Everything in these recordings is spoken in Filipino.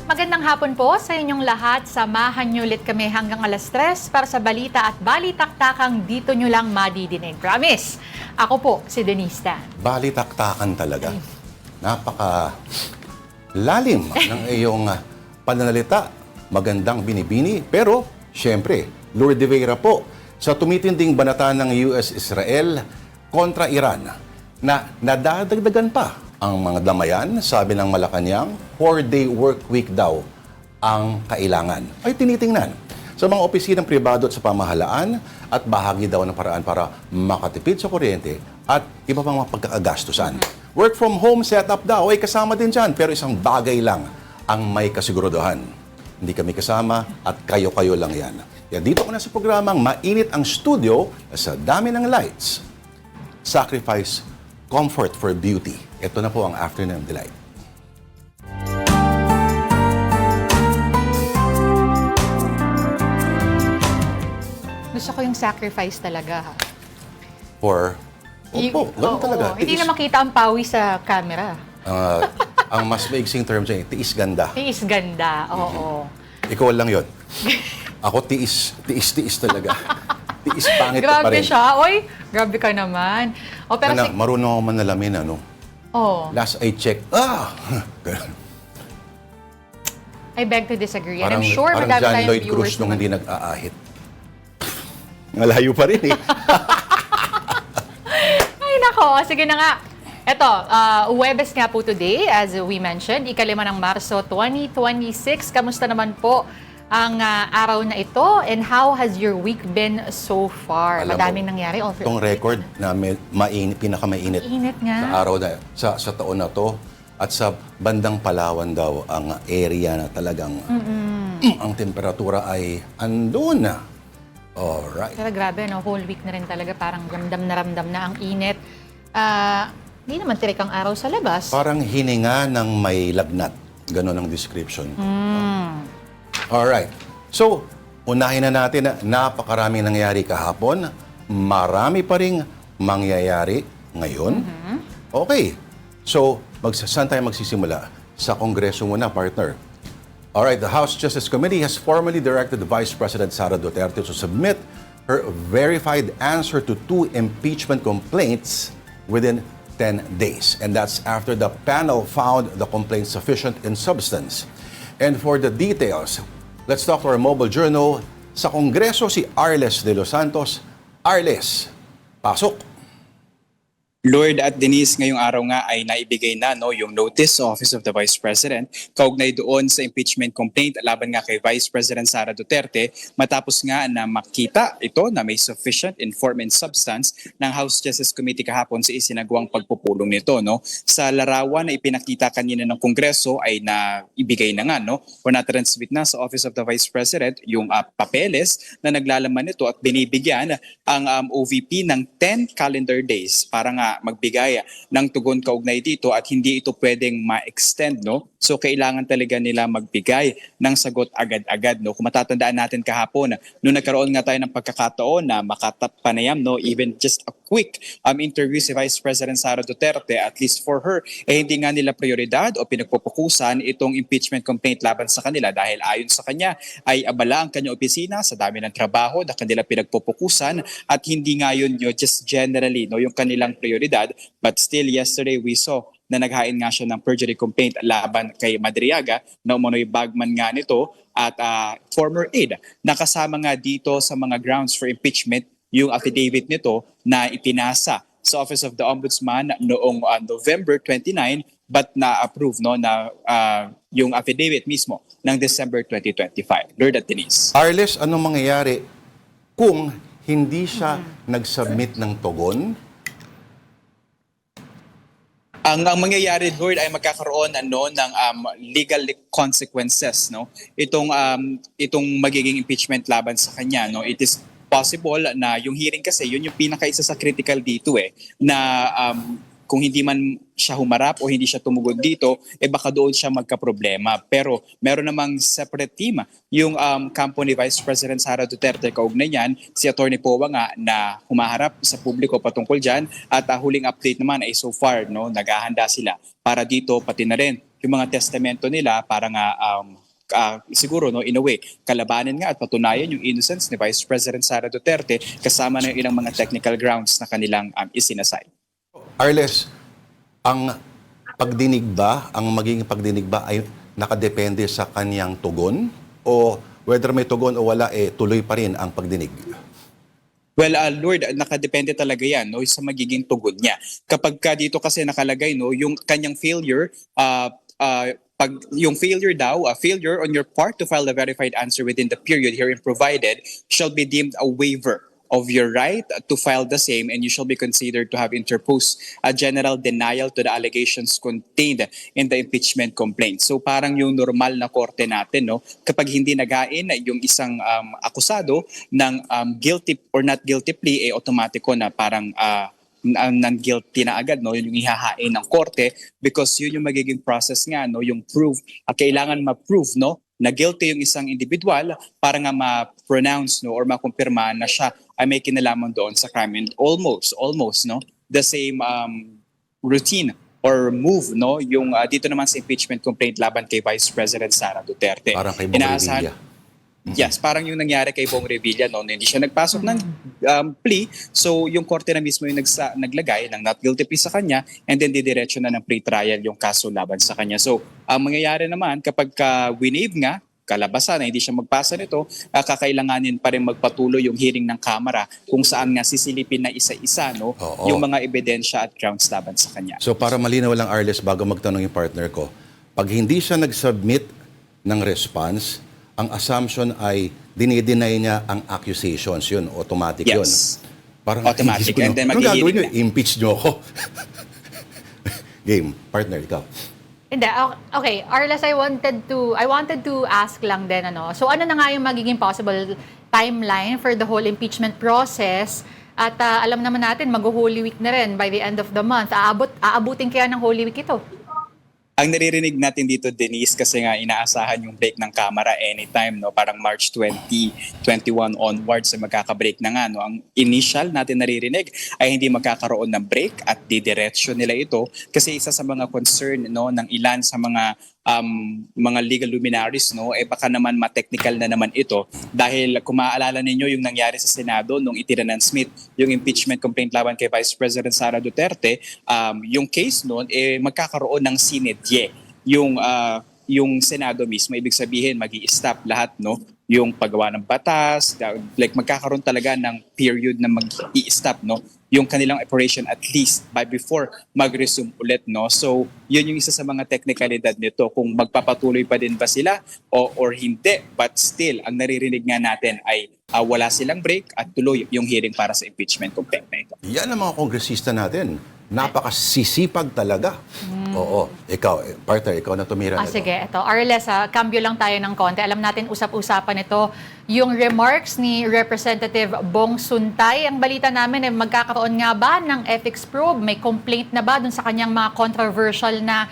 Magandang hapon po sa inyong lahat. Samahan niyo ulit kami hanggang alas 3 para sa balita at balitaktakang dito niyo lang madidinig. Promise! Ako po, si Denise Tan. Balitaktakan talaga. Napaka lalim ng iyong pananalita. Magandang binibini. Pero, syempre, Lourdes Vera po sa tumitinding banata ng US-Israel kontra Iran na nadadagdagan pa ang mga damayan, sabi ng Malacanang, 4-day work week daw ang kailangan. Ay tinitingnan sa mga opisinang pribado at sa pamahalaan at bahagi daw ng paraan para makatipid sa kuryente at iba pang mga pagkakagastusan. Work from home setup daw ay kasama din dyan, pero isang bagay lang ang may kasiguraduhan. Hindi kami kasama at kayo-kayo lang yan. Yan dito ko na sa programang Mainit ang Studio sa dami ng lights. Sacrifice comfort for beauty. Ito na po ang Afternoon Delight. Gusto ko yung sacrifice talaga. Ha? For, opo, ganun talaga. Hindi na makita ang pawis sa camera. Ang mas maigsing term dyan, tiis ganda. Tiis ganda, oo. Ikaw lang yon. Ako tiis talaga. Tiis pangit pa Grabe rin. siya. Oy, grabe ka naman. O, pero Marunong ako manalamin, ano? Last I checked, ganun. I beg to disagree. And I'm sure madami John tayong Lloyd viewers Cruz nung hindi nag-aahit. Malayo pa rin eh. Ay, nako. Sige na nga. Eto, Huwebes nga po today, as we mentioned, ika-5 ng Marso 2026. Kamusta naman po ang araw na ito? And how has your week been so far? Alam Madaming mo, nangyari. Itong record na pinakamainit Init nga. sa araw na, sa taon na to. At sa bandang Palawan daw, ang area na talagang ang temperatura ay andun na. Alright. Pero grabe, no? Whole week na rin talaga. Parang ramdam na ang init. Hindi naman tirik ang araw sa labas. Parang hininga ng may lagnat. Ganon ang description. Alright. So, unahin na natin na napakaraming nangyari kahapon. Marami pa ring mangyayari ngayon. Okay. So, saan tayo magsisimula? Sa Kongreso muna, partner. Alright, the House Justice Committee has formally directed Vice President Sara Duterte to submit her verified answer to 2 impeachment complaints within 10 days. And that's after the panel found the complaints sufficient in substance. And for the details, let's talk to our mobile journal. Sa Kongreso, si Arles de los Santos. Arles, pasok! Lord at Denise, ngayong araw nga ay naibigay na yung notice sa Office of the Vice President kaugnay doon sa impeachment complaint laban nga kay Vice President Sara Duterte matapos nga na makita ito na may sufficient in form and substance ng House Justice Committee kahapon sa isinagawang pagpupulong nito. Sa larawan na ipinakita kanina ng Kongreso ay naibigay na nga o na-transmit na sa Office of the Vice President yung papeles na naglalaman nito at binibigyan ang OVP ng 10 calendar days para nga magbigay ng tugon kaugnay dito at hindi ito pwedeng ma-extend. So kailangan talaga nila magbigay ng sagot agad-agad. Kung matatandaan natin kahapon, nung nagkaroon nga tayo ng pagkakataon na makatapanayam, even just a quick interview si Vice President Sara Duterte, at least for her, hindi nga nila prioridad o pinagpupukusan itong impeachment complaint laban sa kanila dahil ayon sa kanya ay abala ang kanyang opisina sa dami ng trabaho na kanila pinagpupukusan at hindi nga yun just generally yung kanilang prioridad. But still yesterday we saw na naghain nga siya ng perjury complaint laban kay Madriaga na umano'y bagman nga nito at former aide. Nakasama nga dito sa mga grounds for impeachment yung affidavit nito na ipinasa sa Office of the Ombudsman noong November 29 but na-approve na yung affidavit mismo ng December 2025. Lord at Denise. Arles, anong mangyayari kung hindi siya nag-submit ng tugon? Ang mangyayari, Lord, ay magkakaroon ng legal consequences. Itong magiging impeachment laban sa kanya. It is possible na yung hearing kasi, yun yung pinakaisa sa critical dito na kung hindi man siya humarap o hindi siya tumugod dito, baka doon siya magkaproblema. Pero meron namang separate team yung kampo ni Vice President Sara Duterte kaugnay niyan, si Atty. Powa nga na humaharap sa publiko patungkol dyan at huling update naman ay so far naghahanda sila para dito pati na rin yung mga testamento nila para nga siguro no in a way kalabanin nga at patunayan yung innocence ni Vice President Sara Duterte kasama ng ilang mga technical grounds na kanilang isinasay. Arles, ang magiging pagdinig ba ay nakadepende sa kanyang tugon? O whether may tugon o wala, tuloy pa rin ang pagdinig? Well, Lord, nakadepende talaga yan no, sa magiging tugon niya. Kapag dito kasi nakalagay no, yung kanyang failure, pag yung failure daw, failure on your part to file the verified answer within the period herein provided shall be deemed a waiver of your right to file the same, and you shall be considered to have interposed a general denial to the allegations contained in the impeachment complaint. So parang yung normal na korte natin, no, kapag hindi nagain yung isang akusado ng guilty or not guilty plea, automatiko na parang non-guilty na agad, no, yun yung ihahain ng korte because yun yung magiging process nga, no, yung proof, kailangan ma-prove, no, na guilty yung isang individual para nga ma-pronounce no or makumpirma na siya ay may kinalaman doon sa crime, and almost no the same routine or move no yung dito naman sa impeachment complaint laban kay Vice President Sara Duterte. Parang kay Bong Revilla. Yes, parang yung nangyari kay Bong Revilla no, hindi siya nagpasok ng plea, so yung korte na mismo yung naglagay ng not guilty plea sa kanya, and then didiretso na ng pre-trial yung kaso laban sa kanya. So ang mangyayari naman kapag winave nga kalabasan na hindi siya magpasa nito, kakailanganin pa rin magpatuloy yung hearing ng Kamara kung saan nga sisilipin na isa-isa no yung mga ebidensya at grounds laban sa kanya. So para malinaw lang, Arles, bago magtanong yung partner ko, pag hindi siya nag-submit ng response, ang assumption ay dinideny niya ang accusations. Yun, automatic yun. Yes. Parang Automatic. Ko, And then anong gagawin maghihiling nyo? Impeach nyo ako. Game. Partner, ikaw. Hindi, okay. Arles, I wanted to ask lang din, ano. So ano na nga yung magiging possible timeline for the whole impeachment process? At alam naman natin, mag-Holy Week na rin by the end of the month. Aabutin kaya ng Holy Week ito? Ang naririnig natin dito, Denise, kasi nga inaasahan yung break ng Kamara anytime, no? Parang March 2021 onwards ay magkaka-break na nga. No? Ang initial natin naririnig ay hindi magkakaroon ng break at didiretsyo nila ito kasi isa sa mga concern no, ng ilan sa mga legal luminaries no baka naman ma-technical na naman ito dahil kung maaalala ninyo yung nangyari sa Senado nung itinansmit yung impeachment complaint laban kay Vice President Sara Duterte, yung case noon magkakaroon ng sine die yung Senado mismo, ibig sabihin magi-stop lahat no yung paggawa ng batas, like magkakaroon talaga ng period na mag-i-stop no yung kanilang operation at least by before mag-resume ulit no. So yun yung isa sa mga technicalidad nito kung magpapatuloy pa din ba sila or hindi, but still ang naririnig nga natin ay wala silang break at tuloy yung hearing para sa impeachment complaint na ito. Yan ang mga kongresista natin. Napakasisipag talaga. Oo. Ikaw, partner, ikaw na tumira na Sige, ito. Arles, cambio lang tayo ng konti. Alam natin, usap-usapan ito yung remarks ni Representative Bong Suntay. Ang balita namin, magkakaroon nga ba ng ethics probe? May complaint na ba dun sa kanyang mga controversial na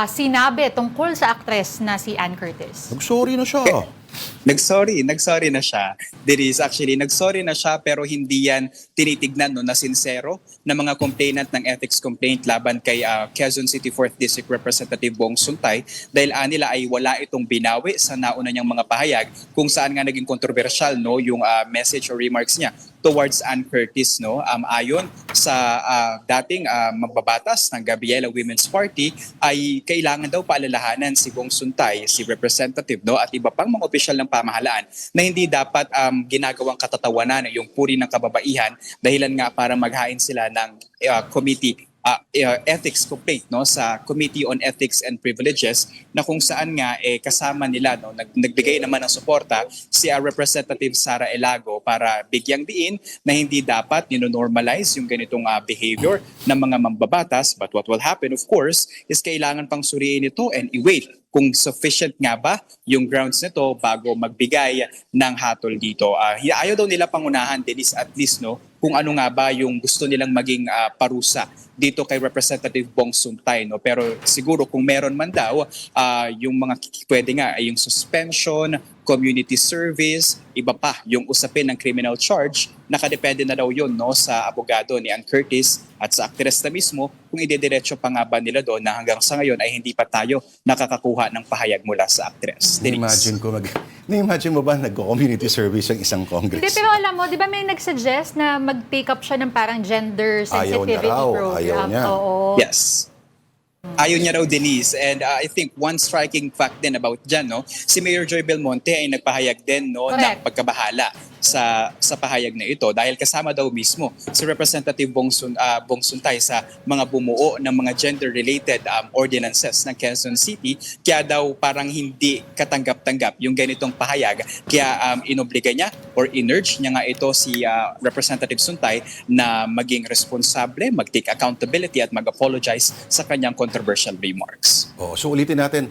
sinabi tungkol sa actress na si Ann Curtis? Sorry na siya. Nagsorry na siya. Nagsorry na siya pero hindi yan tinitignan no, na sincero na mga complainant ng ethics complaint laban kay Quezon City 4th District Representative Bong Suntay dahil nila ay wala itong binawi sa nauna niyang mga pahayag kung saan nga naging controversial no, yung message or remarks niya towards Ann Curtis no. Ayon sa dating mababatas ng Gabriela Women's Party ay kailangan daw paalalahanan si Bong Suntay, si representative no, at iba pang mga opisyal ng pamahalaan na hindi dapat ginagawang katatawanan yung puri ng kababaihan dahilan nga para maghain sila ng committee ethics complaint no sa Committee on Ethics and Privileges na kung saan nga kasama nila no nagbigay naman ng suporta si Representative Sara Elago para bigyang diin na hindi dapat normalize yung ganitong behavior ng mga mambabatas, but what will happen of course is kailangan pang suriin ito and i-wait kung sufficient nga ba yung grounds nito bago magbigay ng hatol dito. Ayaw daw nila pangunahan, Denise, at least no kung ano nga ba yung gusto nilang maging parusa dito kay Representative Bong Suntay no. Pero siguro kung meron man daw yung mga pwede nga ay yung suspension community service, iba pa yung usapin ng criminal charge, nakadepende na daw yun no, sa abogado ni Ann Curtis at sa actress na mismo kung idediretso pa nga ba nila doon na hanggang sa ngayon ay hindi pa tayo nakakakuha ng pahayag mula sa actress. Na-imagine mo ba nag-community service ang isang Congress? Hindi, pero alam mo, di ba may nag-suggest na mag-take up siya ng parang gender sensitivity program? Ayaw niya. Oo. Yes. Ayaw niya raw, Denise. And I think one striking fact din about dyan, no, si Mayor Joy Belmonte ay nagpahayag din no, ng Correct. pagkabahala sa pahayag na ito dahil kasama daw mismo si Representative Bong Suntay sa mga bumuo ng mga gender-related ordinances ng Quezon City. Kaya daw parang hindi katanggap-tanggap yung ganitong pahayag. Kaya inobliga niya or inurge niya nga ito si Representative Suntay na maging responsable, mag-take accountability at mag-apologize sa kanyang controversial remarks. So ulitin natin,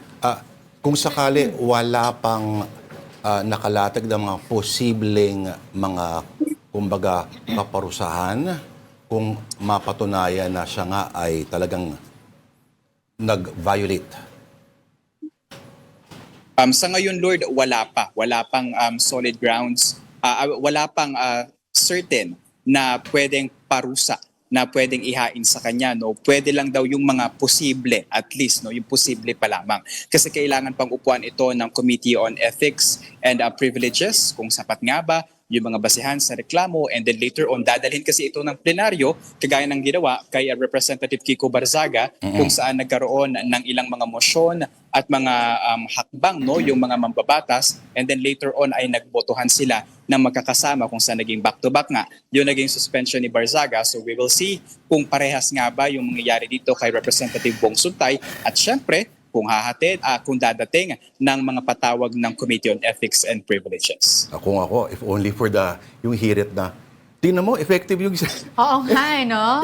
kung sakali wala pang nakalatag ng mga posibleng mga, kumbaga, kaparusahan, kung mapatunayan na siya nga ay talagang nag-violate. Sa ngayon, Lord, wala pa. Wala pang solid grounds. Wala pang certain na pwedeng parusa na pwedeng ihain sa kanya, no, pwede lang daw yung mga posible, at least, no, yung posible pa lamang. Kasi kailangan pang upuan ito ng Committee on Ethics and Privileges, kung sapat nga ba yung mga basehan sa reklamo, and then later on, dadalhin kasi ito ng plenaryo, kagaya ng ginawa kay Representative Kiko Barzaga, kung saan nagkaroon ng ilang mga motion at mga hakbang, no, yung mga mambabatas, and then later on ay nagbotohan sila na magkakasama kung saan naging back-to-back nga yung naging suspension ni Barzaga. So we will see kung parehas nga ba yung mangyayari dito kay Representative Bong Suntay, at syempre, kung hahatid, kung dadating ng mga patawag ng Committee on Ethics and Privileges. Kung ako, if only for yung hirit na, tingnan mo, effective yung... Oo nga, no?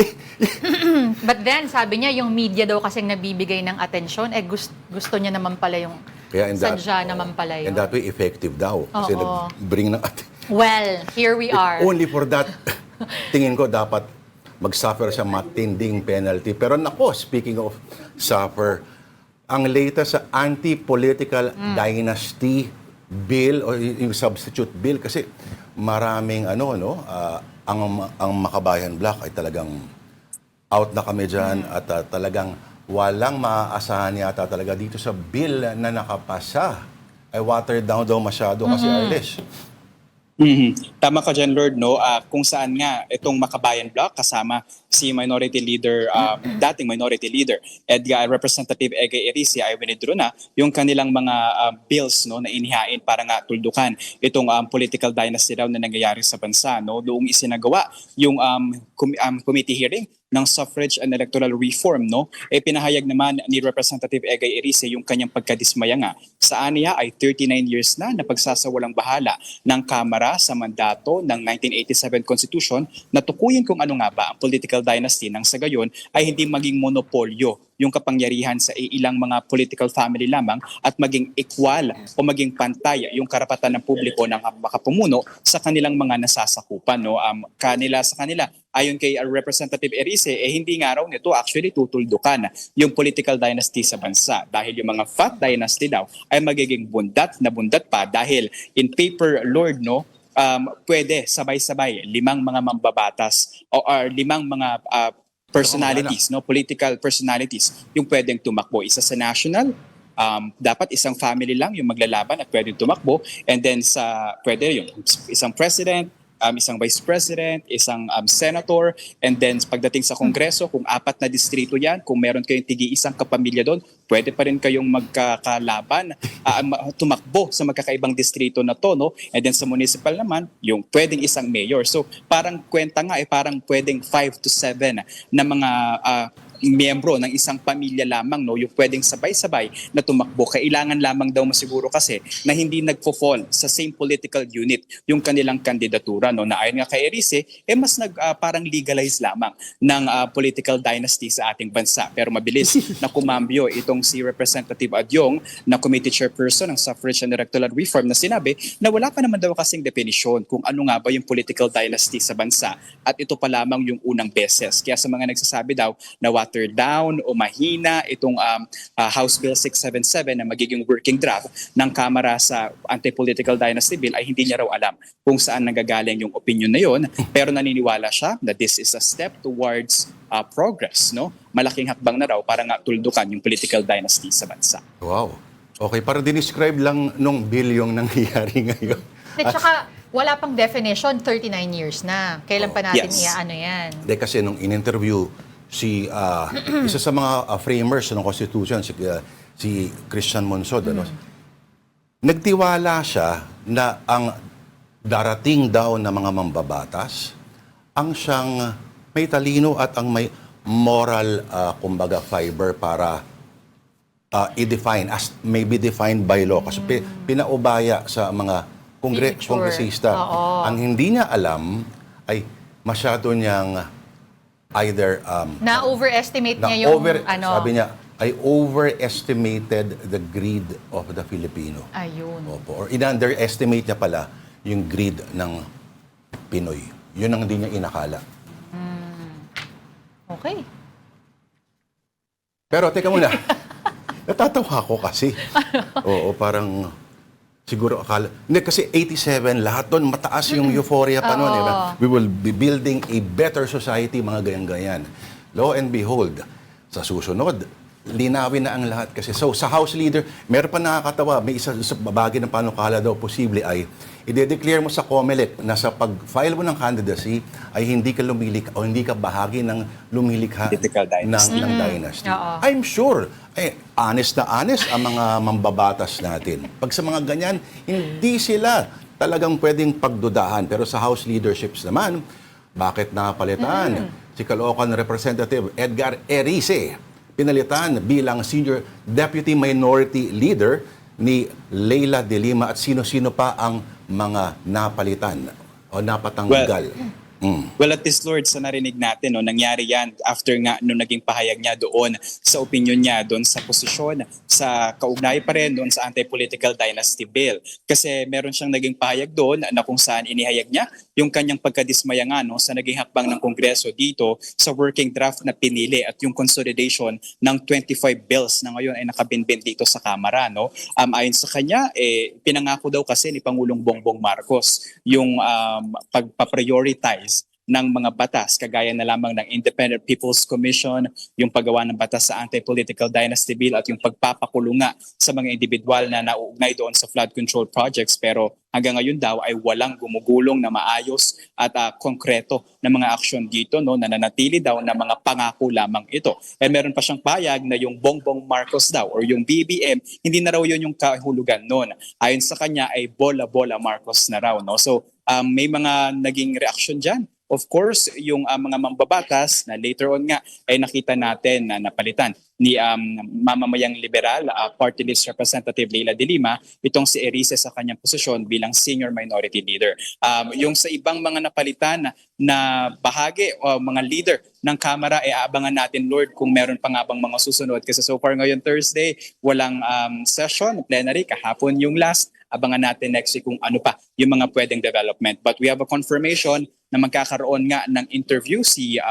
But then, sabi niya, yung media daw kasing nabibigay ng atensyon, gusto niya naman pala yung sadya naman pala yun. And that way, effective daw. Kasi Oo. nag-bring ng Well, here we are. Only for that, tingin ko dapat mag-suffer siya matinding penalty. Pero nako, speaking of suffer, ang latest sa anti-political dynasty bill o yung substitute bill, kasi maraming ang Makabayan Block ay talagang out na kami dyan at talagang walang maaasahan yata talaga dito sa bill na nakapasa. Ay watered down daw masyado kasi Arlish. Tama ka dyan, Lord, no? Kung saan nga itong Makabayan Block kasama si Minority Leader, dating Minority Leader Representative Ege Erice ay withdraw na yung kanilang mga bills, no, na inihain para nga tuldukan itong political dynasty daw na nangyayari sa bansa, no? Doong isinagawa yung committee hearing ng suffrage and electoral reform, no, pinahayag naman ni Representative Ege Erice yung kanyang pagkadismaya nga. Sa aniya ay 39 years na pagsasawalang bahala ng Kamara sa mandato ng 1987 Constitution na tukuyin kung ano nga ba ang political dynasty nang sa gayon ay hindi maging monopolyo yung kapangyarihan sa ilang mga political family lamang at maging equal o maging pantay yung karapatan ng publiko na makapumuno sa kanilang mga nasasakupan, no. Sa kanila ayon kay Representative Erice, hindi nga raw nito actually tutuldukan yung political dynasty sa bansa dahil yung mga fat dynasty daw ay magiging bundat pa dahil in paper, Lord, no, pwede sabay-sabay 5 mga mambabatas o 5 mga personalities, no, political personalities yung pwedeng tumakbo. Isa sa national, dapat isang family lang yung maglalaban at pwedeng tumakbo, and then pwede yung isang president, isang vice president, isang senator, and then pagdating sa kongreso, kung 4 na distrito yan, kung meron kayong tigi-isang kapamilya doon, pwede pa rin kayong magkakalaban, tumakbo sa magkakaibang distrito na to, no? And then sa municipal naman, yung pwedeng isang mayor. So parang kwenta nga, parang pwedeng 5 to 7 na mga miyembro ng isang pamilya lamang, no, yung pwedeng sabay-sabay na tumakbo. Kailangan lamang daw masiguro kasi na hindi nagfo-fall sa same political unit yung kanilang kandidatura, no, na ayon nga kay Erice, mas parang legalize lamang ng political dynasty sa ating bansa. Pero mabilis na kumambyo itong si Representative Adyong na committee chairperson ng suffrage and electoral reform na sinabi na wala pa naman daw kasing definisyon kung ano nga ba yung political dynasty sa bansa at ito pa lamang yung unang beses. Kaya sa mga nagsasabi daw na watered down o mahina itong House Bill 677 na magiging working draft ng Kamara sa Anti-Political Dynasty Bill ay hindi niya raw alam kung saan nanggagaling yung opinion na yon, pero naniniwala siya na this is a step towards progress, no? Malaking hakbang na raw para nga tuldukan yung political dynasty sa bansa. Wow. Okay, para dinescribe lang nung bill yung nangyayari ngayon. At saka, wala pang definition, 39 years na. Kailan pa natin Yes. iaano yan? Hindi kasi nung in-interview isa sa mga framers ng Constitution, si Christian Monsod, nagtiwala siya na ang darating daw na mga mambabatas ang siyang may talino at ang may moral, kumbaga, fiber para i-define as maybe defined by law. Kasi pinaubaya sa mga Future. kongresista. Oo. Ang hindi niya alam ay masyado niyang either Na-overestimate niya yung sabi niya, I overestimated the greed of the Filipino. Ayun. Opo. Or in-underestimate niya pala yung greed ng Pinoy. Yun ang hindi niya inakala. Okay. Pero teka muna, natatawa ko kasi. Oo, parang siguro akala. Hindi, kasi 87, lahat doon mataas yung euphoria pa noon. Oo. We will be building a better society, mga ganyan-ganyan. Lo and behold, sa susunod, linawin na ang lahat kasi. So, sa House Leader, meron pa nakakatawa, may isa sa bagay ng panukala daw posible ay i-declare mo sa COMELEC na sa pag-file mo ng candidacy ay hindi ka lumilik o hindi ka bahagi ng lumilikha Political dynasty. ng dynasty. Oo. I'm sure, honest na honest ang mga mambabatas natin. Pag sa mga ganyan, hindi sila talagang pwedeng pagdudahan. Pero sa House leaderships naman, bakit napalitan? Si Caloocan Representative Edgar Erice, pinalitan bilang Senior Deputy Minority Leader ni Leila de Lima at sino-sino pa ang mga napalitan o napatanggal. Well, at this, Lord, sa narinig natin, no, nangyari yan after nga nung naging pahayag niya doon sa opinion niya doon sa posisyon, sa kaugnay pa rin doon sa Anti-Political Dynasty Bill. Kasi meron siyang naging pahayag doon na kung saan inihayag niya yung kanyang pagkadismaya nga no, sa naging hakbang ng Kongreso dito sa working draft na pinili at yung consolidation ng 25 bills na ngayon ay nakabinbin dito sa Kamara. No? Ayon sa kanya, pinangako daw kasi ni Pangulong Bongbong Marcos yung pagpaprioritize ng mga batas, kagaya na lamang ng Independent People's Commission, yung paggawa ng batas sa Anti-Political Dynasty Bill at yung pagpapakulunga sa mga individual na nauugnay doon sa flood control projects. Pero hanggang ngayon daw ay walang gumugulong na maayos at konkreto na mga aksyon dito, no, na nanatili daw na mga pangako lamang ito. Meron pa siyang payag na yung Bongbong Marcos daw or yung BBM, hindi na raw yun yung kahulugan noon. Ayon sa kanya ay bola-bola Marcos na raw. No? So may mga naging reaksyon dyan. Of course, yung mga mambabatas na later on nga ay nakita natin na napalitan ni mamamayang liberal, Party List Representative Leila de Lima, itong si Erice sa kanyang posisyon bilang Senior Minority Leader. Yung sa ibang mga napalitan na bahagi o mga leader ng Kamara, aabangan natin, Lord, kung meron pa nga bang mga susunod. Kasi so far ngayon Thursday, walang session, plenary, kahapon yung last. Abangan natin next week kung ano pa yung mga pwedeng development. But we have a confirmation na magkakaroon nga ng interview si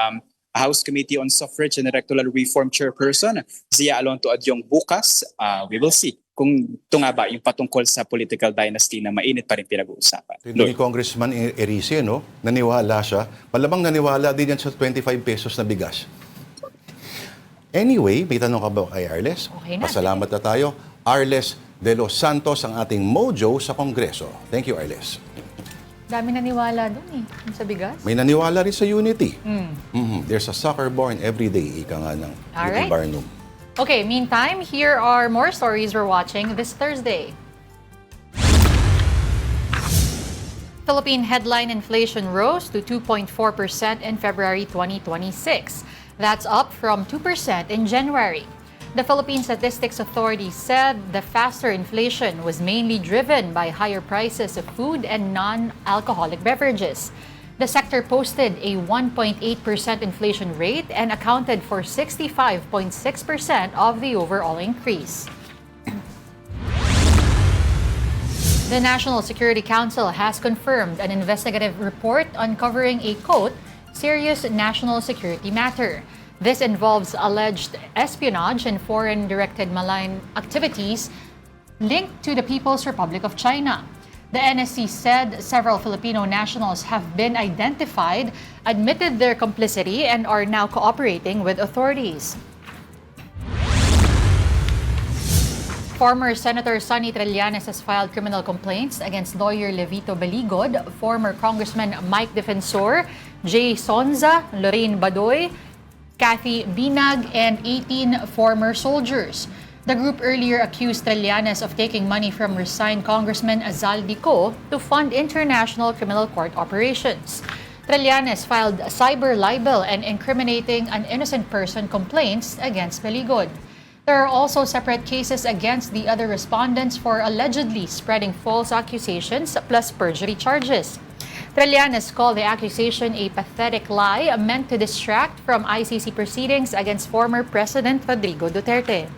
House Committee on Suffrage and Electoral Reform Chairperson, Zia Alonto Adyong bukas. We will see kung ito nga ba yung patungkol sa political dynasty na mainit pa rin pinag-uusapan. Hindi ni Congressman Erice, no? Naniwala siya. Malamang naniwala din yan sa 25 pesos na bigas. Anyway, may tanong ka ba kay Arles? Okay na. Pasalamat na tayo. Arles de los Santos, ang ating mojo sa Kongreso. Thank you, Arles. Dami naniwala dun yung sa bigas. May naniwala rin sa unity. There's a sucker born every day, ika nga ng Alright. Barnum. Okay, meantime, here are more stories we're watching this Thursday. Philippine headline inflation rose to 2.4% in February 2026. That's up from 2% in January. The Philippine Statistics Authority said the faster inflation was mainly driven by higher prices of food and non-alcoholic beverages. The sector posted a 1.8% inflation rate and accounted for 65.6% of the overall increase. The National Security Council has confirmed an investigative report uncovering a, quote, serious national security matter. This involves alleged espionage and foreign-directed malign activities linked to the People's Republic of China. The NSC said several Filipino nationals have been identified, admitted their complicity, and are now cooperating with authorities. Former Senator Sonny Trillanes has filed criminal complaints against lawyer Levito Beligod, former Congressman Mike Defensor, Jay Sonza, Lorraine Badoy, Kathy Binag, and 18 former soldiers. The group earlier accused Trillanes of taking money from resigned Congressman Azal Dico to fund international criminal court operations. Trillanes filed cyber libel and incriminating an innocent person complaints against Beligod. There are also separate cases against the other respondents for allegedly spreading false accusations plus perjury charges. Trillanes called the accusation a pathetic lie meant to distract from ICC proceedings against former President Rodrigo Duterte.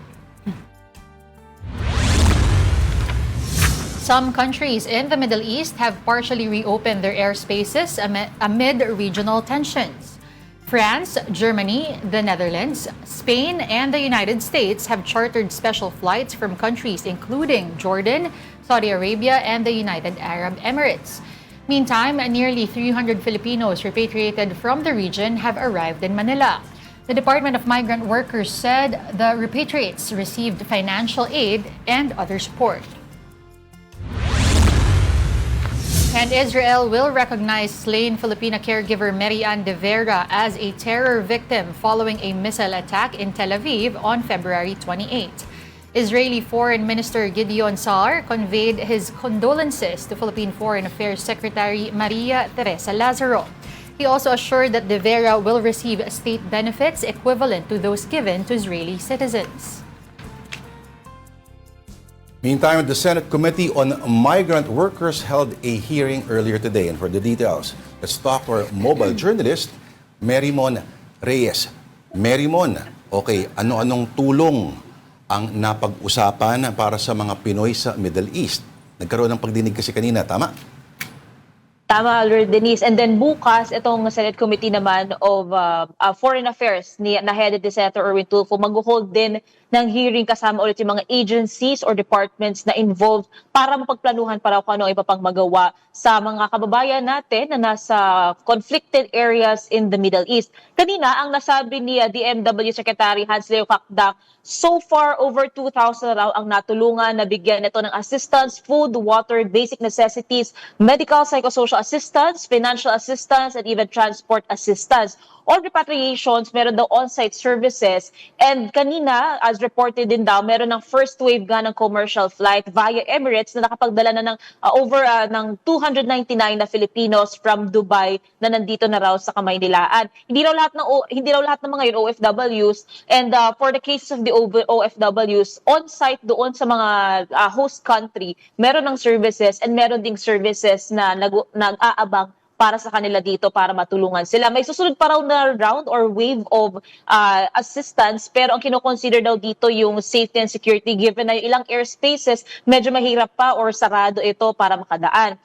Some countries in the Middle East have partially reopened their airspaces amid regional tensions. France, Germany, the Netherlands, Spain, and the United States have chartered special flights from countries including Jordan, Saudi Arabia, and the United Arab Emirates. Meantime, nearly 300 Filipinos repatriated from the region have arrived in Manila. The Department of Migrant Workers said the repatriates received financial aid and other support. And Israel will recognize slain Filipina caregiver Marian de Vera as a terror victim following a missile attack in Tel Aviv on February 28. Israeli Foreign Minister Gideon Saar conveyed his condolences to Philippine Foreign Affairs Secretary Maria Teresa Lazaro. He also assured that de Vera will receive state benefits equivalent to those given to Israeli citizens. Meantime, the Senate Committee on Migrant Workers held a hearing earlier today. And for the details, let's talk to our mobile journalist, Merymon Reyes. Merymon, okay, ano-anong tulong ang napag-usapan para sa mga Pinoy sa Middle East? Nagkaroon ng pagdinig kasi kanina, tama? Tama, Lord Denise. And then bukas, itong Senate Committee naman of Foreign Affairs na headed ni Senator Erwin Tulfo, mag-hold din ng hearing kasama ulit yung mga agencies or departments na involved para mapagplanuhan para kung ano iba pang magawa sa mga kababayan natin na nasa conflicted areas in the Middle East. Kanina, ang nasabi ni DMW Secretary Hans Leo Kakdak, so far over 2,000 raw ang natulungan na bigyan ito ng assistance, food, water, basic necessities, medical, psychosocial assistance, financial assistance, and even transport assistance. All repatriations, meron daw on-site services. And kanina, as reported din daw, meron ng first wave nga ng commercial flight via Emirates na nakapagdala na ng over ng 299 na Filipinos from Dubai na nandito na raw sa Kamaynilaan. Hindi raw lahat ng mga yun OFWs, and for the cases of the OFWs, on-site doon sa mga host country, meron ng services and meron ding services na nag-aabang para sa kanila dito para matulungan sila. May susunod pa raw na round or wave of assistance, pero ang kinoconsider daw dito yung safety and security given na yung ilang airspaces medyo mahirap pa or sarado ito para makadaan.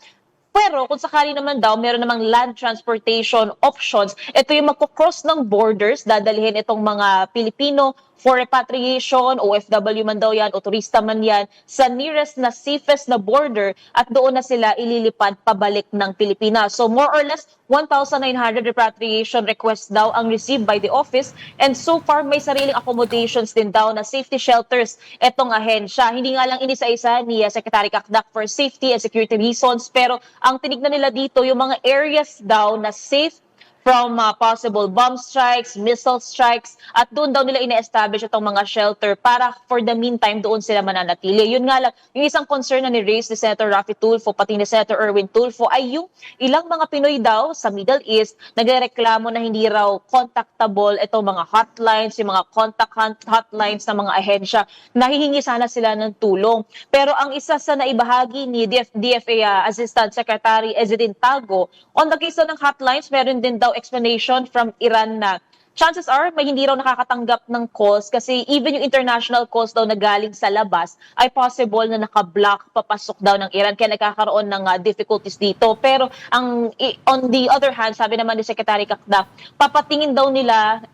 Pero kung sakali naman daw, meron namang land transportation options. Ito yung magkocross ng borders, dadalhin itong mga Pilipino for repatriation, OFW man daw yan, o turista man yan, sa nearest na safest na border at doon na sila ililipad pabalik ng Pilipinas. So more or less, 1,900 repatriation requests daw ang received by the office, and so far may sariling accommodations din daw na safety shelters etong ahensya. Hindi nga lang inisa-isa ni Secretary Kakdak for safety and security reasons, pero ang tinignan nila dito yung mga areas daw na safe from possible bomb strikes, missile strikes, at doon daw nila ina-establish itong mga shelter para for the meantime doon sila mananatili. Yun nga lang, yung isang concern na ni-raise ni Senator Raffy Tulfo, pati ni Senator Erwin Tulfo, ay yung ilang mga Pinoy daw sa Middle East nagreklamo na hindi raw contactable itong mga hotlines, yung mga contact hotlines ng mga ahensya. Nahihingi sana sila ng tulong. Pero ang isa sa naibahagi ni DFA Assistant Secretary Ezedin Tago, on the case ng hotlines, meron din daw explanation from Iran na chances are may hindi raw nakakatanggap ng calls kasi even yung international calls daw na galing sa labas ay possible na naka-block papasok daw ng Iran kaya nagkakaroon ng difficulties dito. Pero on the other hand, sabi naman ni Secretary Kakdak, papatingin daw nila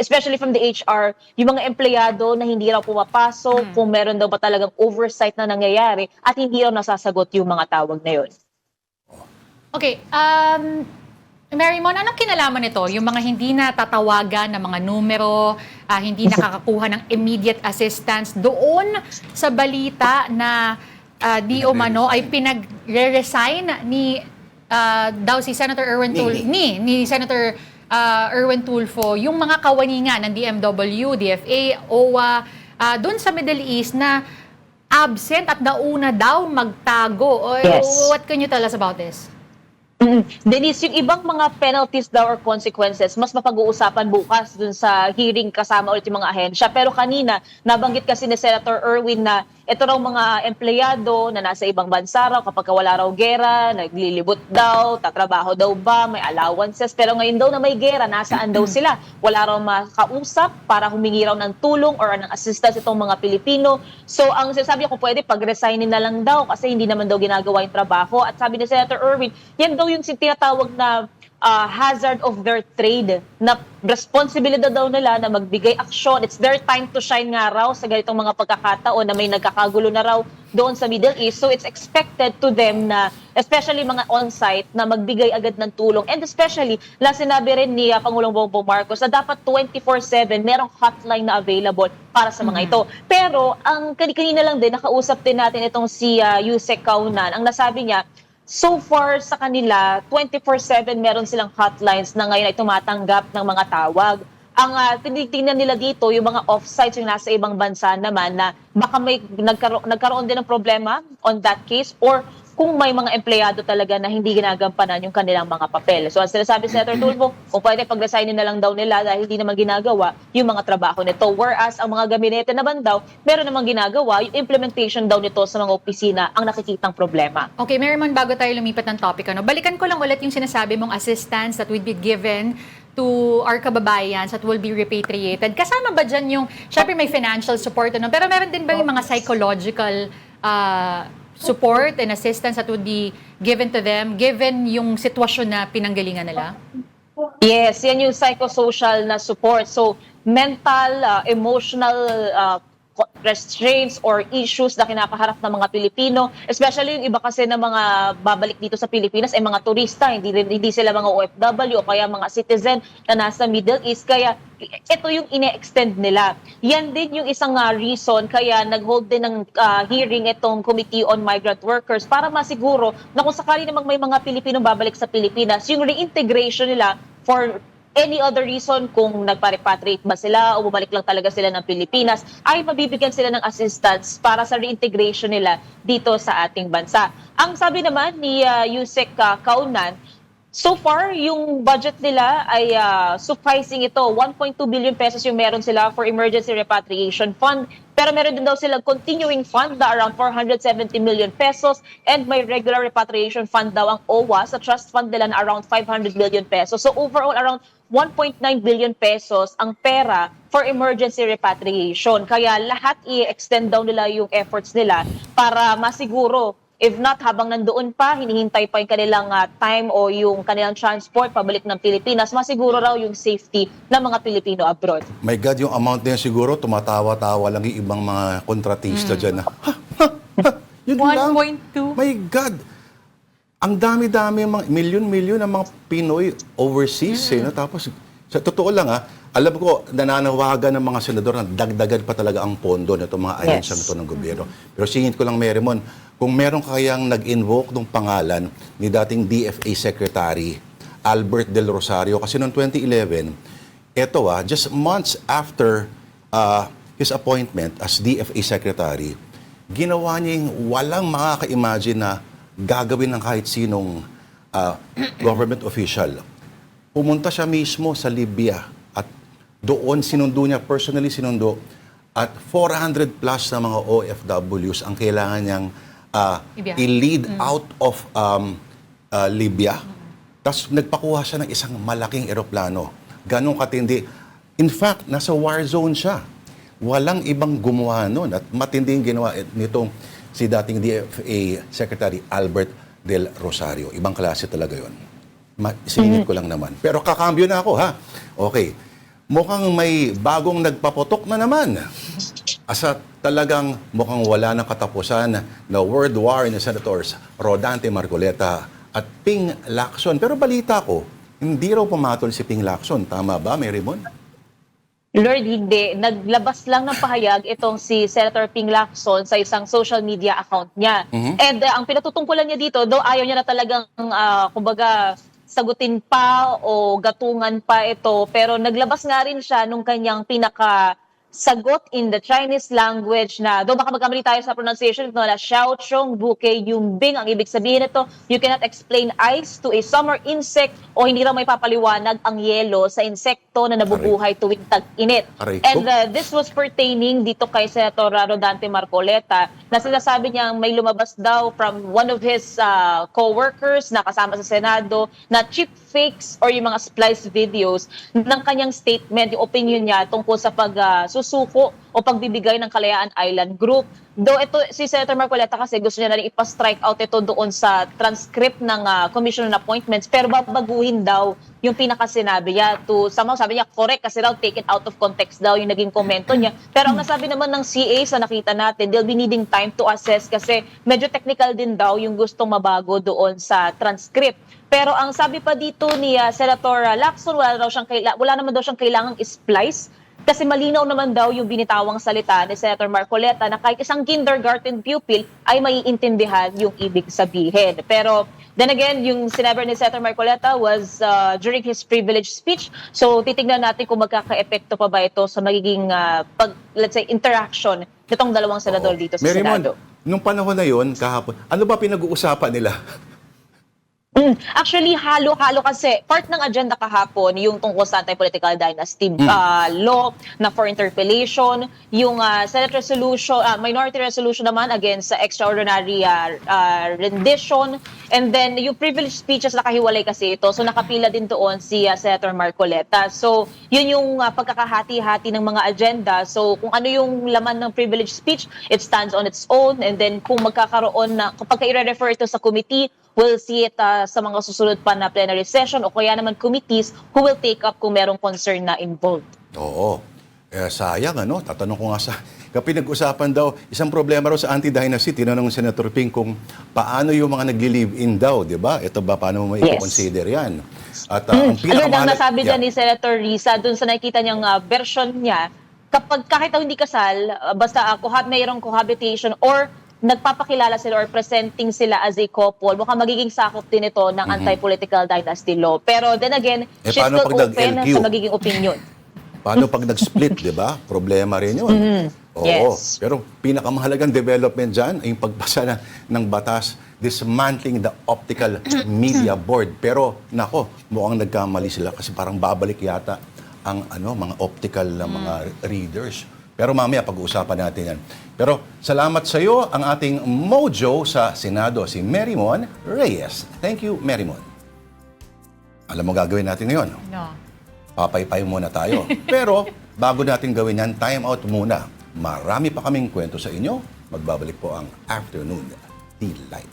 especially from the HR, yung mga empleyado na hindi raw pumapasok, kung meron daw ba talagang oversight na nangyayari at hindi raw nasasagot yung mga tawag na yun. Okay, Marymon, anong kinalaman nito? Yung mga hindi natatawagan na mga numero, hindi nakakakuha ng immediate assistance doon sa balita na di umano ay pinag-resign ni daw si Senator Erwin Tulfo, ni Senator Erwin Tulfo, yung mga kawaningan ng DMW, DFA, OWA, doon sa Middle East na absent at nauna daw magtago. Yes. What can you tell us about this? Denise, yung ibang mga penalties daw or consequences, mas mapag-uusapan bukas dun sa hearing kasama ulit yung mga ahensya. Pero kanina, nabanggit kasi ni Senator Erwin na ito raw mga empleyado na nasa ibang bansa raw, kapag wala raw gera, naglilibot daw, tatrabaho daw ba, may allowances. Pero ngayon daw na may gera, nasaan daw sila? Wala raw makausap para humingi raw ng tulong or ng assistance itong mga Pilipino. So ang sinasabi ko, pwede pag-resignin na lang daw kasi hindi naman daw ginagawa yung trabaho. At sabi ni Senator Erwin, yan daw yung tinatawag na hazard of their trade, na responsibilidad daw nila na magbigay aksyon. It's their time to shine nga raw sa ganitong mga pagkakataon na may nagkakagulo na raw doon sa Middle East. So it's expected to them na, especially mga on-site, na magbigay agad ng tulong. And especially, sinabi rin ni Pangulong Bongbong Marcos na dapat 24/7 merong hotline na available para sa mga ito. Pero ang kanina lang din, nakausap din natin itong si Yusek Kaunan. Ang nasabi niya, so far sa kanila, 24/7 meron silang hotlines na ngayon ay tumatanggap ng mga tawag. Ang tinitingnan nila dito, yung mga off-sites yung nasa ibang bansa naman na baka may nagkaroon din ng problema on that case, or kung may mga empleyado talaga na hindi ginagampanan yung kanilang mga papel. So, ang sinasabi si Senator Tulfo, kung pwede pag-resignin na lang daw nila dahil hindi naman ginagawa yung mga trabaho nito. Whereas, ang mga gabinete naman daw, meron namang ginagawa, yung implementation daw nito sa mga opisina ang nakikitang problema. Okay, Marymon, bago tayo lumipat ng topic, balikan ko lang ulit yung sinasabi mong assistance that would be given to our kababayans that will be repatriated. Kasama ba dyan yung, syempre may financial support, pero meron din ba yung mga psychological support and assistance that would be given to them given yung sitwasyon na pinanggalingan nila? Yes, yan yung psychosocial na support. So, mental, emotional restraints or issues na kinakaharap ng mga Pilipino, especially yung iba kasi na mga babalik dito sa Pilipinas ay mga turista, hindi sila mga OFW o kaya mga citizen na nasa Middle East, kaya ito yung ine-extend nila. Yan din yung isang reason kaya nag-hold din ng hearing itong Committee on Migrant Workers para masiguro na kung sakali namang may mga Pilipino babalik sa Pilipinas, yung reintegration nila for any other reason, kung nagpa-repatriate ba sila o bumalik lang talaga sila ng Pilipinas, ay mabibigyan sila ng assistance para sa reintegration nila dito sa ating bansa. Ang sabi naman ni Yusek Kaunan, so far, yung budget nila ay sufficing ito. 1.2 billion pesos yung meron sila for emergency repatriation fund. Pero meron din daw sila continuing fund na around 470 million pesos, and may regular repatriation fund daw ang OWA sa trust fund nila na around 500 million pesos. So overall, around 1.9 billion pesos ang pera for emergency repatriation. Kaya lahat i-extend daw nila yung efforts nila para masiguro, if not, habang nandoon pa, hinihintay pa yung kanilang time o yung kanilang transport pabalik ng Pilipinas, masiguro raw yung safety ng mga Pilipino abroad. My God, yung amount na yan siguro, tumatawa-tawa lang yung ibang mga kontratista dyan. Yun lang. 1.2. My God. Ang dami-dami, milyon-milyon ng mga Pinoy overseas. Tapos, sa totoo lang alam ko, nananawagan ng mga senador na dagdagan pa talaga ang pondo na itong mga ahensyang ito ng gobyerno. Pero singit ko lang, Marymon, kung meron kayang nag-invoke ng pangalan ni dating DFA Secretary Albert Del Rosario, kasi noong 2011, ito just months after his appointment as DFA Secretary, ginawa niya yung walang makaka-imagine na gagawin ng kahit sinong government official. Pumunta siya mismo sa Libya at doon sinundo niya, personally sinundo, at 400 plus na mga OFWs ang kailangan niyang i-lead out of Libya. Tapos nagpakuha siya ng isang malaking eroplano. Ganong katindi. In fact, nasa war zone siya. Walang ibang gumawa nun. At matinding ginawa nitong si dating DFA Secretary Albert Del Rosario. Ibang klase talaga yon. Siningit ko lang naman. Pero kakambyo na ako, Okay. mukhang may bagong nagpaputok na naman. Asa talagang mukhang wala ng katapusan na world war ni Senators Rodante Marcoleta at Ping Lacson. Pero balita ko, hindi raw pumatol si Ping Lacson. Tama ba, Mary Mon? Lord, hindi. Naglabas lang ng pahayag itong si Senator Ping Lacson sa isang social media account niya. And ang pinatutungkulan niya dito, though ayaw niya na talagang, kumbaga, sagutin pa o gatungan pa ito, pero naglabas nga rin siya nung kanyang sagot in the Chinese language na, though baka magkamali tayo sa pronunciation, no, na Xiao Chong Buke Yumbing. Ang ibig sabihin nito, you cannot explain ice to a summer insect o hindi raw may papaliwanag ang yelo sa insekto na nabubuhay tuwing tag-init. Aray ko. And this was pertaining dito kay Senator Rodante Marcoleta na sinasabi niya may lumabas daw from one of his co-workers na kasama sa Senado na cheap fakes or yung mga spliced videos ng kanyang statement, yung opinion niya tungkol sa susuko o pagbibigay ng Kalayaan Island Group. Though ito, si Senator Marcoleta kasi gusto niya na rin ipa-strike out ito doon sa transcript ng Commission on Appointments, pero babaguhin daw yung pinakasinabi niya sabi niya correct kasi daw taken out of context daw yung naging komento niya. Pero ang nasabi naman ng CA sa nakita natin, they'll be needing time to assess kasi medyo technical din daw yung gustong mabago doon sa transcript. Pero ang sabi pa dito ni Senator Lacson, wala naman daw siyang kailangang splice kasi malinaw naman daw yung binitawang salita ni Senator Marcoleta na kahit isang kindergarten pupil ay maiintindihan yung ibig sabihin. Pero then again, yung sinabi ni Senator Marcoleta was during his privilege speech. So titignan natin kung magkaka-epekto pa ba ito sa magiging let's say interaction nitong dalawang senador dito sa Mary Mon, Senado. nung panahon na yon kahapon, ano ba pinag-uusapan nila? Actually, halo-halo kasi part ng agenda kahapon yung tungkol sa anti-political dynasty law na for interpellation, yung Senate resolution, minority resolution naman against extraordinary rendition, and then yung privilege speeches nakahiwalay kasi ito. So nakapila din doon si Senator Marcoleta. So yun yung pagkakahati-hati ng mga agenda. So kung ano yung laman ng privilege speech, it stands on its own, and then kung magkakaroon na, kapag i-refer ito sa committee, we'll see it sa mga susunod pa na plenary session o kaya naman committees who will take up kung merong concern na involved. Oo. Sayang, ano? Tatanong ko nga kapag pinag-usapan daw, isang problema raw sa anti-dynasty, tinanong ng Senator Ping kung paano yung mga nagli-live-in daw, di ba? Ito ba, paano mo Yes. i-consider yan? At ang Ano ang nasabi dyan ni Senator Risa, dun sa nakikita niyang version niya, kapag kahit hindi kasal, basta mayroong cohabitation or nagpapakilala sila or presenting sila as a couple, mukhang magiging sakop din ito ng anti-political dynasty law. Pero then again, she's paano still pag open nag-LQ? sa magiging opinion. Paano pag nag-split, di ba? Problema rin yun. Oo. Yes. Pero pinakamahalagang development dyan ay yung pagpasa ng batas dismantling the optical media board. Pero nako, mukhang nagkamali sila kasi parang babalik yata ang mga optical na mga readers. Pero mamaya pag-uusapan natin yan. Pero salamat sa iyo ang ating mojo sa Senado, si Mary Mon Reyes. Thank you, Mary Mon. Alam mo gagawin natin ngayon? No. Papaypay muna tayo. Pero bago natin gawin yan, time out muna. Marami pa kaming kwento sa inyo. Magbabalik po ang Afternoon Delight.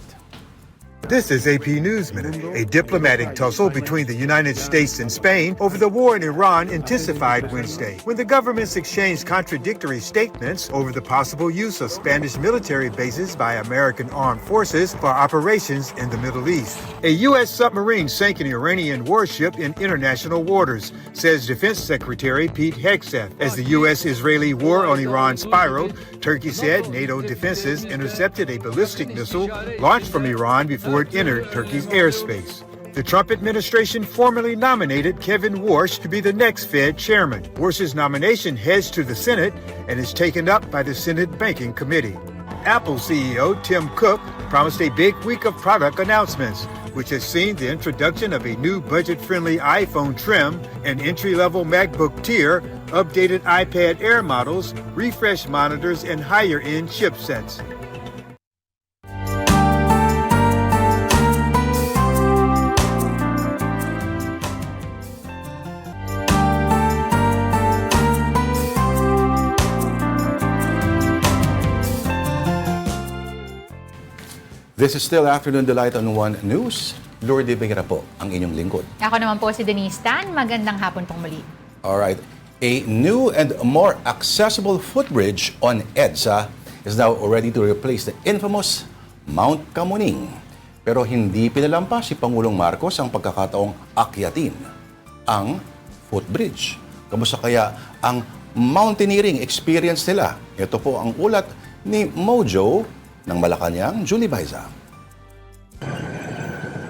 This is AP News Minute. A diplomatic tussle between the United States and Spain over the war in Iran intensified Wednesday when the governments exchanged contradictory statements over the possible use of Spanish military bases by American armed forces for operations in the Middle East. A U.S. submarine sank an Iranian warship in international waters, says Defense Secretary Pete Hegseth. As the U.S.-Israeli war on Iran spiraled, Turkey said NATO defenses intercepted a ballistic missile launched from Iran before it entered Turkey's airspace. The Trump administration formally nominated Kevin Warsh to be the next Fed chairman. Warsh's nomination heads to the Senate and is taken up by the Senate Banking Committee. Apple CEO Tim Cook promised a big week of product announcements, which has seen the introduction of a new budget-friendly iPhone trim, an entry-level MacBook tier, updated iPad Air models, refreshed monitors, and higher-end chipsets. This is still Afternoon Delight on One News. Lourdes Beguera po ang inyong lingkod. Ako naman po si Denise Tan. Magandang hapon pong muli. Alright. A new and more accessible footbridge on EDSA is now ready to replace the infamous Mount Kamuning. Pero hindi pinalampas si Pangulong Marcos ang pagkakataong akyatin ang footbridge. Kamusta kaya ang mountaineering experience nila? Ito po ang ulat ni Mojo ng Malacanang, Julie Baiza.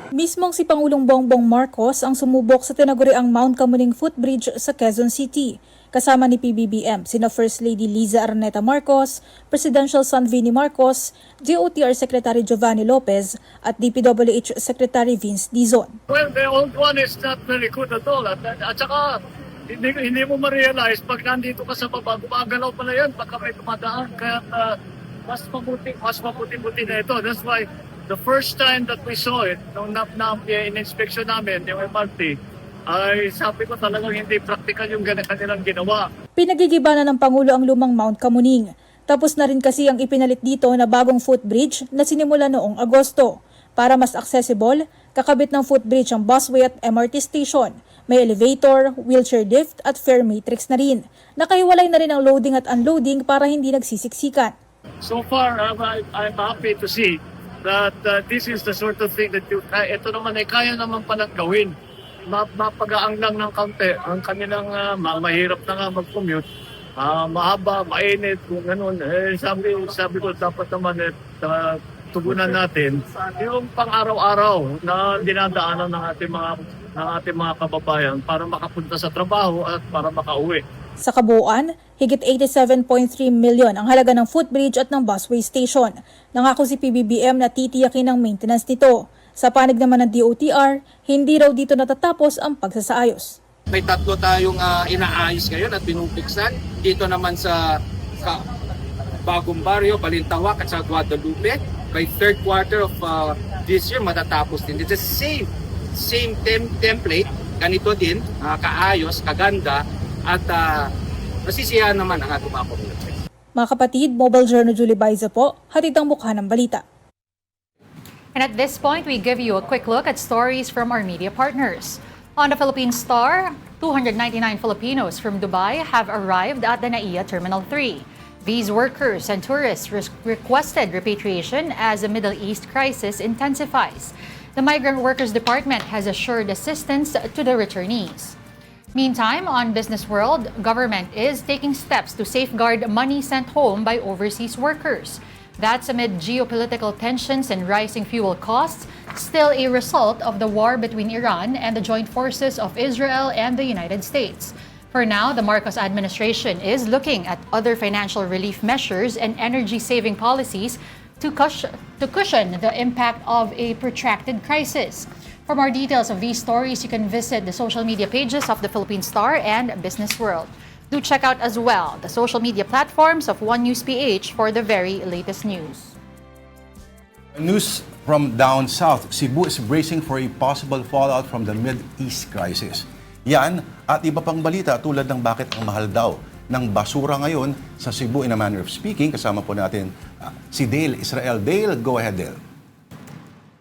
Mismong si Pangulong Bongbong Marcos ang sumubok sa tinaguriang Mount Kamuning Footbridge sa Quezon City, kasama ni PBBM, sina First Lady Liza Araneta Marcos, Presidential son Vinnie Marcos, DOTR Secretary Giovanni Lopez at DPWH Secretary Vince Dizon. Well, the old one is not very good at all. At saka, hindi mo ma-realize pag nandito ka sa baba, gumagalaw pala yan pagka may tumadaan. Kaya mas mabuti na ito. That's why the first time that we saw it, nung in-inspection namin, yung MRT, ay sabi ko talagang hindi practical yung kanilang ginawa. Pinagigiba na ng Pangulo ang lumang Mount Kamuning. Tapos na rin kasi ang ipinalit dito na bagong footbridge na sinimula noong Agosto. Para mas accessible, kakabit ng footbridge ang busway at MRT station. May elevator, wheelchair lift at fare matrix na rin. Nakahiwalay na rin ang loading at unloading para hindi nagsisiksikan. So far, I'm happy to see that this is the sort of thing that ito naman ay kaya naman palang gawin. Mapagaang lang ng kaunti ang kanilang mahirap na nga mag-commute. Mahaba, mainit, kung ganun. Sabi ko dapat naman tugunan natin yung pang-araw-araw na dinadaanan ng ating mga kababayan para makapunta sa trabaho at para makauwi. Sa kabuuan, higit 87.3 million ang halaga ng footbridge at ng busway station. Nangako si PBBM na titiyakin ang maintenance nito. Sa panig naman ng DOTR, hindi raw dito natatapos ang pagsasaayos. May tatlo tayong inaayos ngayon at pinupiksan. Dito naman sa Bagong Barrio, Balintawak at sa Guadalupe. By third quarter of this year, matatapos din. It's the same template. Ganito din, kaayos, kaganda, at nasisiyahan naman ang ating mga komunidad. Mga kapatid, Mobile Journal Julie Baiza po, hatid ang mukha ng balita. And at this point, we give you a quick look at stories from our media partners. On the Philippine Star, 299 Filipinos from Dubai have arrived at the NAIA Terminal 3. These workers and tourists requested repatriation as the Middle East crisis intensifies. The Migrant Workers Department has assured assistance to the returnees. Meantime, on Business World, government is taking steps to safeguard money sent home by overseas workers. That's amid geopolitical tensions and rising fuel costs, still a result of the war between Iran and the joint forces of Israel and the United States. For now, the Marcos administration is looking at other financial relief measures and energy-saving policies to cushion the impact of a protracted crisis. For more details of these stories, you can visit the social media pages of the Philippine Star and Business World. Do check out as well the social media platforms of One News PH for the very latest news. News from down south, Cebu is bracing for a possible fallout from the Mid-East crisis. Yan at iba pang balita tulad ng bakit ang mahal daw ng basura ngayon sa Cebu in a manner of speaking. Kasama po natin si Dale Israel. Dale, go ahead Dale.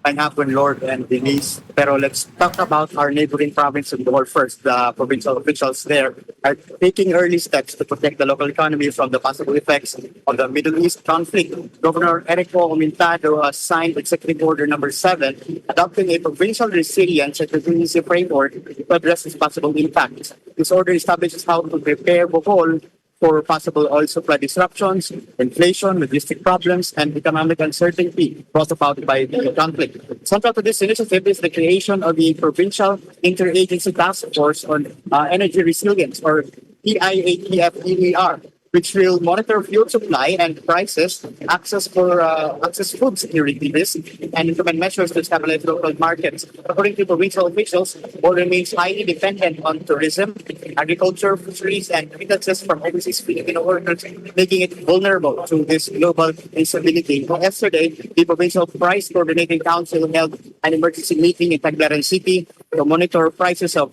Hapon, Lord and Denise. Pero let's talk about our neighboring province of Bohol first. The provincial officials there are taking early steps to protect the local economy from the possible effects of the Middle East conflict. Governor Erico Omintado has signed Executive Order Number 7, adopting a provincial resilience and resiliency framework to address its possible impacts. This order establishes how to prepare Bohol for possible oil supply disruptions, inflation, logistic problems, and economic uncertainty brought about by the conflict. Central to this initiative is the creation of the Provincial Interagency Task Force on Energy Resilience, or PIATF-EER, which will monitor fuel supply and prices, access food security risk, and implement measures to stabilize local markets. According to provincial officials, Bohol remains highly dependent on tourism, agriculture, fisheries, and remittances from overseas Filipino workers, making it vulnerable to this global instability. Yesterday, the Provincial Price Coordinating Council held an emergency meeting in Tagbilaran City to monitor prices of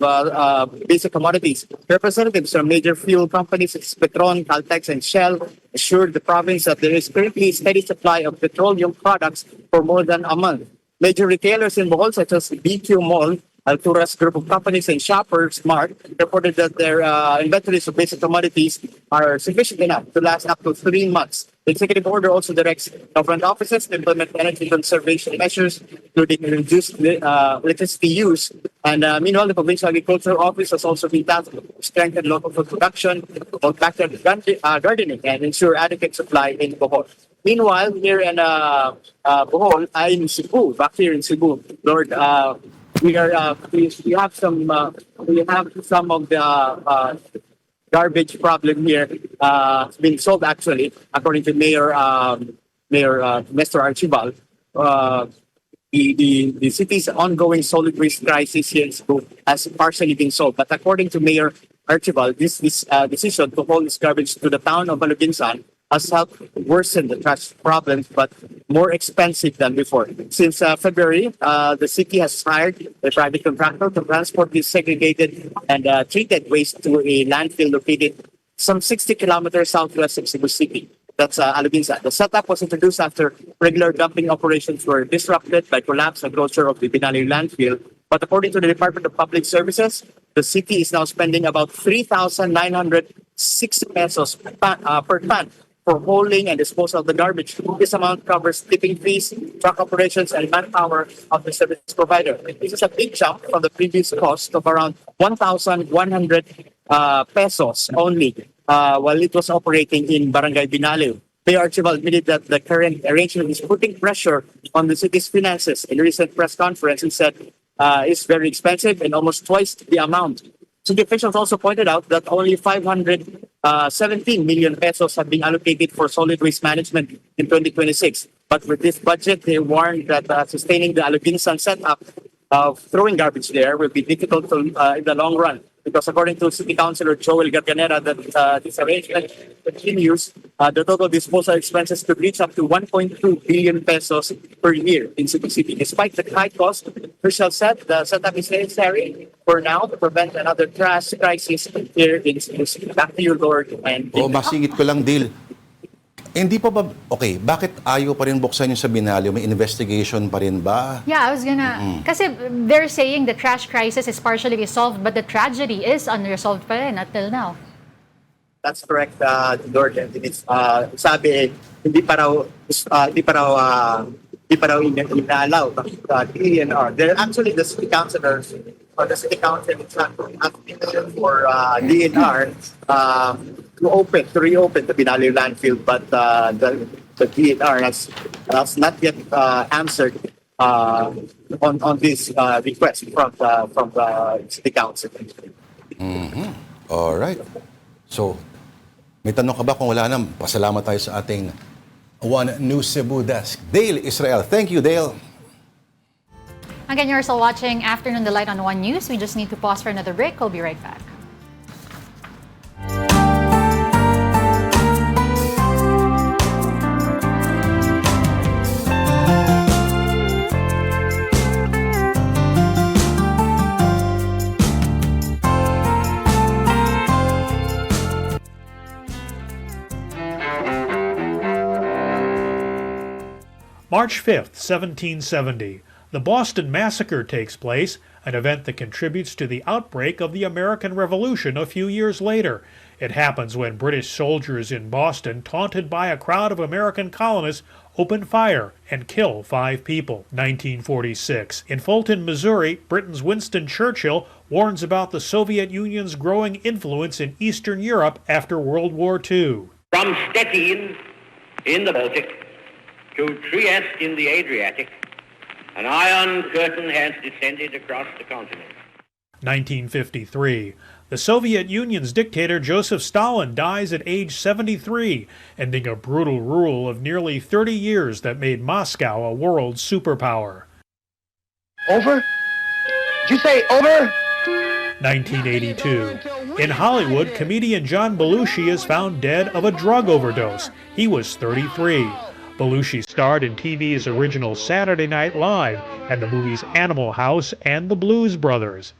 basic commodities. Representatives from major fuel companies such as Petron, Caltex, and Shell assured the province that there is currently a steady supply of petroleum products for more than a month. Major retailers in Bohol, such as BQ Mall, Altura's group of companies and Shoppers Mart reported that their inventories of basic commodities are sufficient enough to last up to 3 months. The executive order also directs government offices to implement energy conservation measures, including reduced electricity use. And meanwhile, the provincial agricultural office has also been tasked to strengthen local food production, promote backyard gardening, and ensure adequate supply in Bohol. Meanwhile, here in Bohol, in Cebu, back here in Cebu, Lord, we have some of the garbage problem here been solved actually, according to Mayor Mr. Archibald. The city's ongoing solid waste crisis here in Cebu has partially been solved, but according to Mayor Archibald, this decision to haul this garbage to the town of Malubinsan has helped worsen the trash problems, but more expensive than before. Since February, the city has hired a private contractor to transport this segregated and treated waste to a landfill located some 60 kilometers southwest of Cebu City. That's Alubinsan. The setup was introduced after regular dumping operations were disrupted by collapse and closure of the Binalay landfill. But according to the Department of Public Services, the city is now spending about 3,960 pesos per ton for hauling and disposal of the garbage. This amount covers tipping fees, truck operations, and manpower of the service provider. This is a big jump from the previous cost of around 1,100 pesos only while it was operating in Barangay Binalay. Mayor Archibald admitted that the current arrangement is putting pressure on the city's finances. In a recent press conference, he said it's very expensive and almost twice the amount. City officials also pointed out that only 517 million pesos have been allocated for solid waste management in 2026. But with this budget, they warned that sustaining the Alubinsan setup of throwing garbage there will be difficult in the long run. Because according to City Councilor Joel Garganera, that this arrangement continues, the total disposal expenses could reach up to 1.2 billion pesos per year in Cebu City. Despite the high cost, officials said the setup is necessary for now to prevent another trash crisis here in Cebu City. Back to you, Lord. And Masingit ko lang, Dil. Hindi pa ba, okay, bakit ayaw pa rin buksan yung sa Binalyo? May investigation pa rin ba? Yeah, I was gonna... Kasi they're saying the trash crisis is partially resolved, but the tragedy is unresolved pa rin until now. That's correct, Lord. And it's, sabi, hindi pa raw inaalaw DNR. They're actually the city councilors or the city council is asking for DNR to reopen the Binalay landfill, but the DNR has not yet answered on this request from the city council. All right. So, may tanong ka ba? Kung wala na, pasalamat tayo sa ating One News Cebu desk. Dale Israel. Thank you, Dale. Again, you're still watching Afternoon Delight on One News. We just need to pause for another break. We'll be right back. March 5th, 1770. The Boston Massacre takes place, an event that contributes to the outbreak of the American Revolution a few years later. It happens when British soldiers in Boston, taunted by a crowd of American colonists, open fire and kill 5 people. 1946. In Fulton, Missouri, Britain's Winston Churchill warns about the Soviet Union's growing influence in Eastern Europe after World War II. From Stettin in the Baltic to Trieste in the Adriatic, an iron curtain has descended across the continent. 1953. The Soviet Union's dictator Joseph Stalin dies at age 73, ending a brutal rule of nearly 30 years that made Moscow a world superpower. Over? Did you say over? 1982. In Hollywood, comedian John Belushi is found dead of a drug overdose. He was 33. Belushi starred in TV's original Saturday Night Live and the movies Animal House and The Blues Brothers.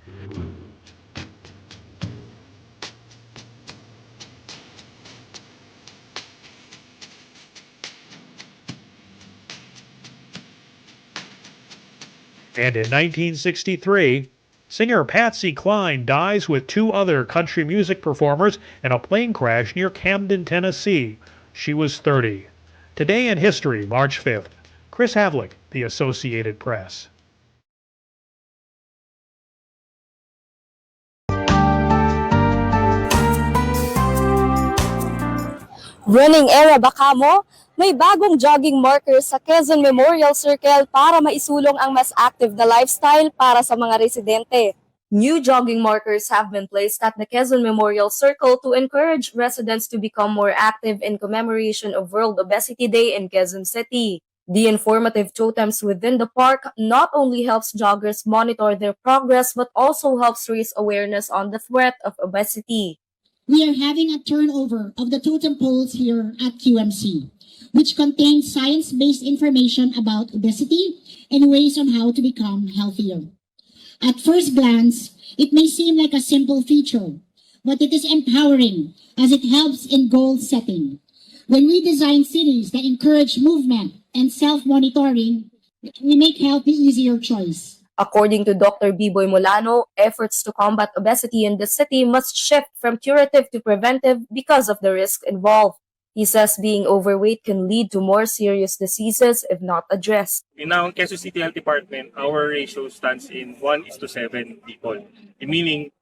And in 1963, Singer Patsy Cline dies with 2 other country music performers in a plane crash near Camden, Tennessee. She was 30. Today in History, March 5th. Chris Havlick, The Associated Press. Running era baka mo? May bagong jogging marker sa Quezon Memorial Circle para maisulong ang mas active na lifestyle para sa mga residente. New jogging markers have been placed at the Quezon Memorial Circle to encourage residents to become more active in commemoration of World Obesity Day in Quezon City. The informative totems within the park not only helps joggers monitor their progress but also helps raise awareness on the threat of obesity. We are having a turnover of the totem poles here at QMC, which contains science-based information about obesity and ways on how to become healthier. At first glance, it may seem like a simple feature, but it is empowering as it helps in goal setting. When we design cities that encourage movement and self-monitoring, we make health the easier choice. According to Dr. Biboy Molano, efforts to combat obesity in the city must shift from curative to preventive because of the risk involved. He says being overweight can lead to more serious diseases if not addressed. In our Quezon City Health Department, our ratio stands in 1:7 people. Meaning,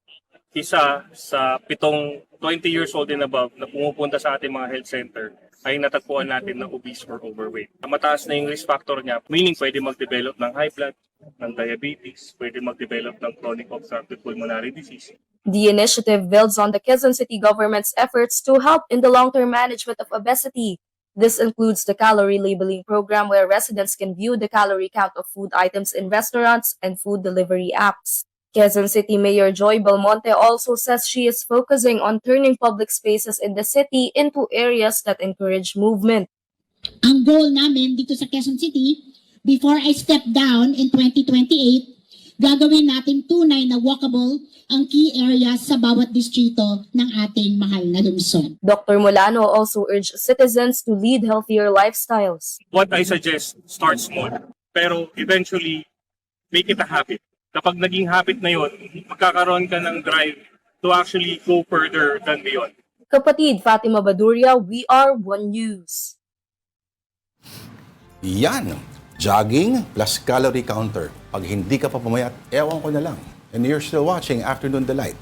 isa sa 7 20 years old and above na pumupunta sa ating mga health center ay natagpuan natin na obese or overweight. Mataas na yung risk factor niya, meaning pwede mag-develop ng high blood, ng diabetes, pwede mag-develop ng chronic obstructive pulmonary disease. The initiative builds on the Quezon City government's efforts to help in the long-term management of obesity. This includes the calorie labeling program where residents can view the calorie count of food items in restaurants and food delivery apps. Quezon City Mayor Joy Belmonte also says she is focusing on turning public spaces in the city into areas that encourage movement. Ang goal namin dito sa Quezon City, before I step down in 2028, gagawin natin tunay na walkable ang key areas sa bawat distrito ng ating mahal na lungsod. Dr. Molano also urged citizens to lead healthier lifestyles. What I suggest, start small, pero eventually, make it a habit. Kapag naging habit na yun, magkakaroon ka ng drive to actually go further than beyond. Kapatid Fatima Baduria, We Are One News. Yan. Jogging plus calorie counter. Pag hindi ka pa pumayat, ewan ko na lang. And you're still watching Afternoon Delight.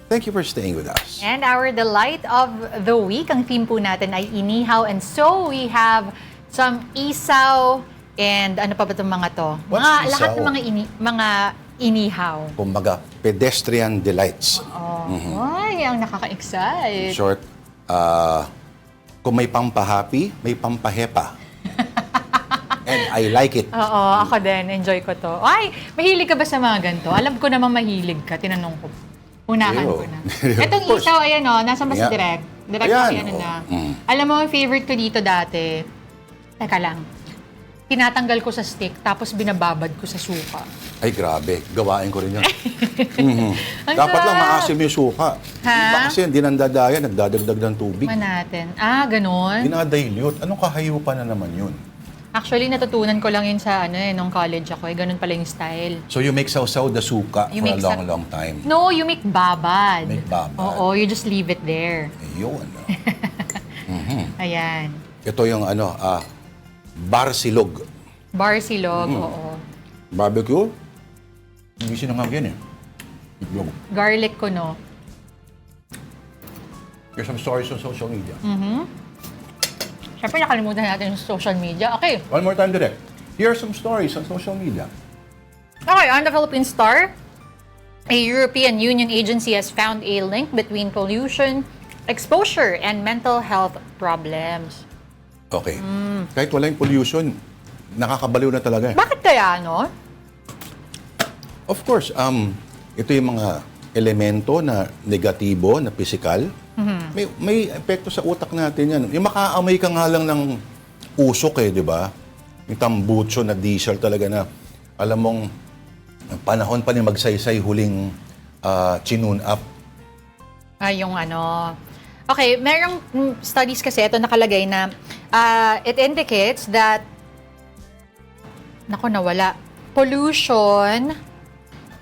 Thank you for staying with us. And our delight of the week, ang theme po natin ay inihaw. And so we have some isaw and ano pa ba itong mga to? What's Mga, isaw? lahat ng mga inihaw. Kumbaga, pedestrian delights. Oh, ay, ang nakaka-excite. In short, kung may pampahappy, may pampahepa. And I like it. Oo, ako din. Enjoy ko to. Ay, mahilig ka ba sa mga ganito? Alam ko naman mahilig ka. Tinanong ko. Unahan Ew. ko na. Itong isaw, ayan o. Nasa mas Yeah. direct. Direct Ayan, kasi ano oo. na. Alam mo, ang favorite ko dito dati, teka lang, tinatanggal ko sa stick, tapos binababad ko sa suka. Ay, grabe. Gawain ko rin yan. Ang Dapat lang sarap. maasim yung suka. Ha? Iba kasi hindi nandadaya, nagdadagdag ng tubig. Tikman natin. Ah, ganun. Dinadilute. Anong kahayupan na naman yun? Actually, natutunan ko lang yun sa nung college ako. Ganun pala yung style. So you make sausaw the suka You for a make long, long time. No, you make babad. Make babad. Oo, you just leave it there. Ayun. Ayan. Ito yung barsilog. Barsilog, oo. Barbecue. Hindi sinangag yan eh. Itlog. Garlic ko, no? There's some stories on social media. Siyempre, nakalimutan natin yung social media. Okay. One more time, direct. Here are some stories on social media. Okay, on the Philippine Star, a European Union agency has found a link between pollution, exposure, and mental health problems. Okay. Kahit wala yung pollution, nakakabaliw na talaga eh. Bakit kaya, no? Of course, ito yung mga elemento na negatibo, na physical. May epekto sa utak natin yan. Yung makaamoy ka nga lang ng usok eh, di ba? Yung tambucho na diesel talaga na, alam mong, panahon pa ni magsaysay huling chinun up. Yung Okay, merong studies kasi, ito nakalagay na it indicates that, nawala, pollution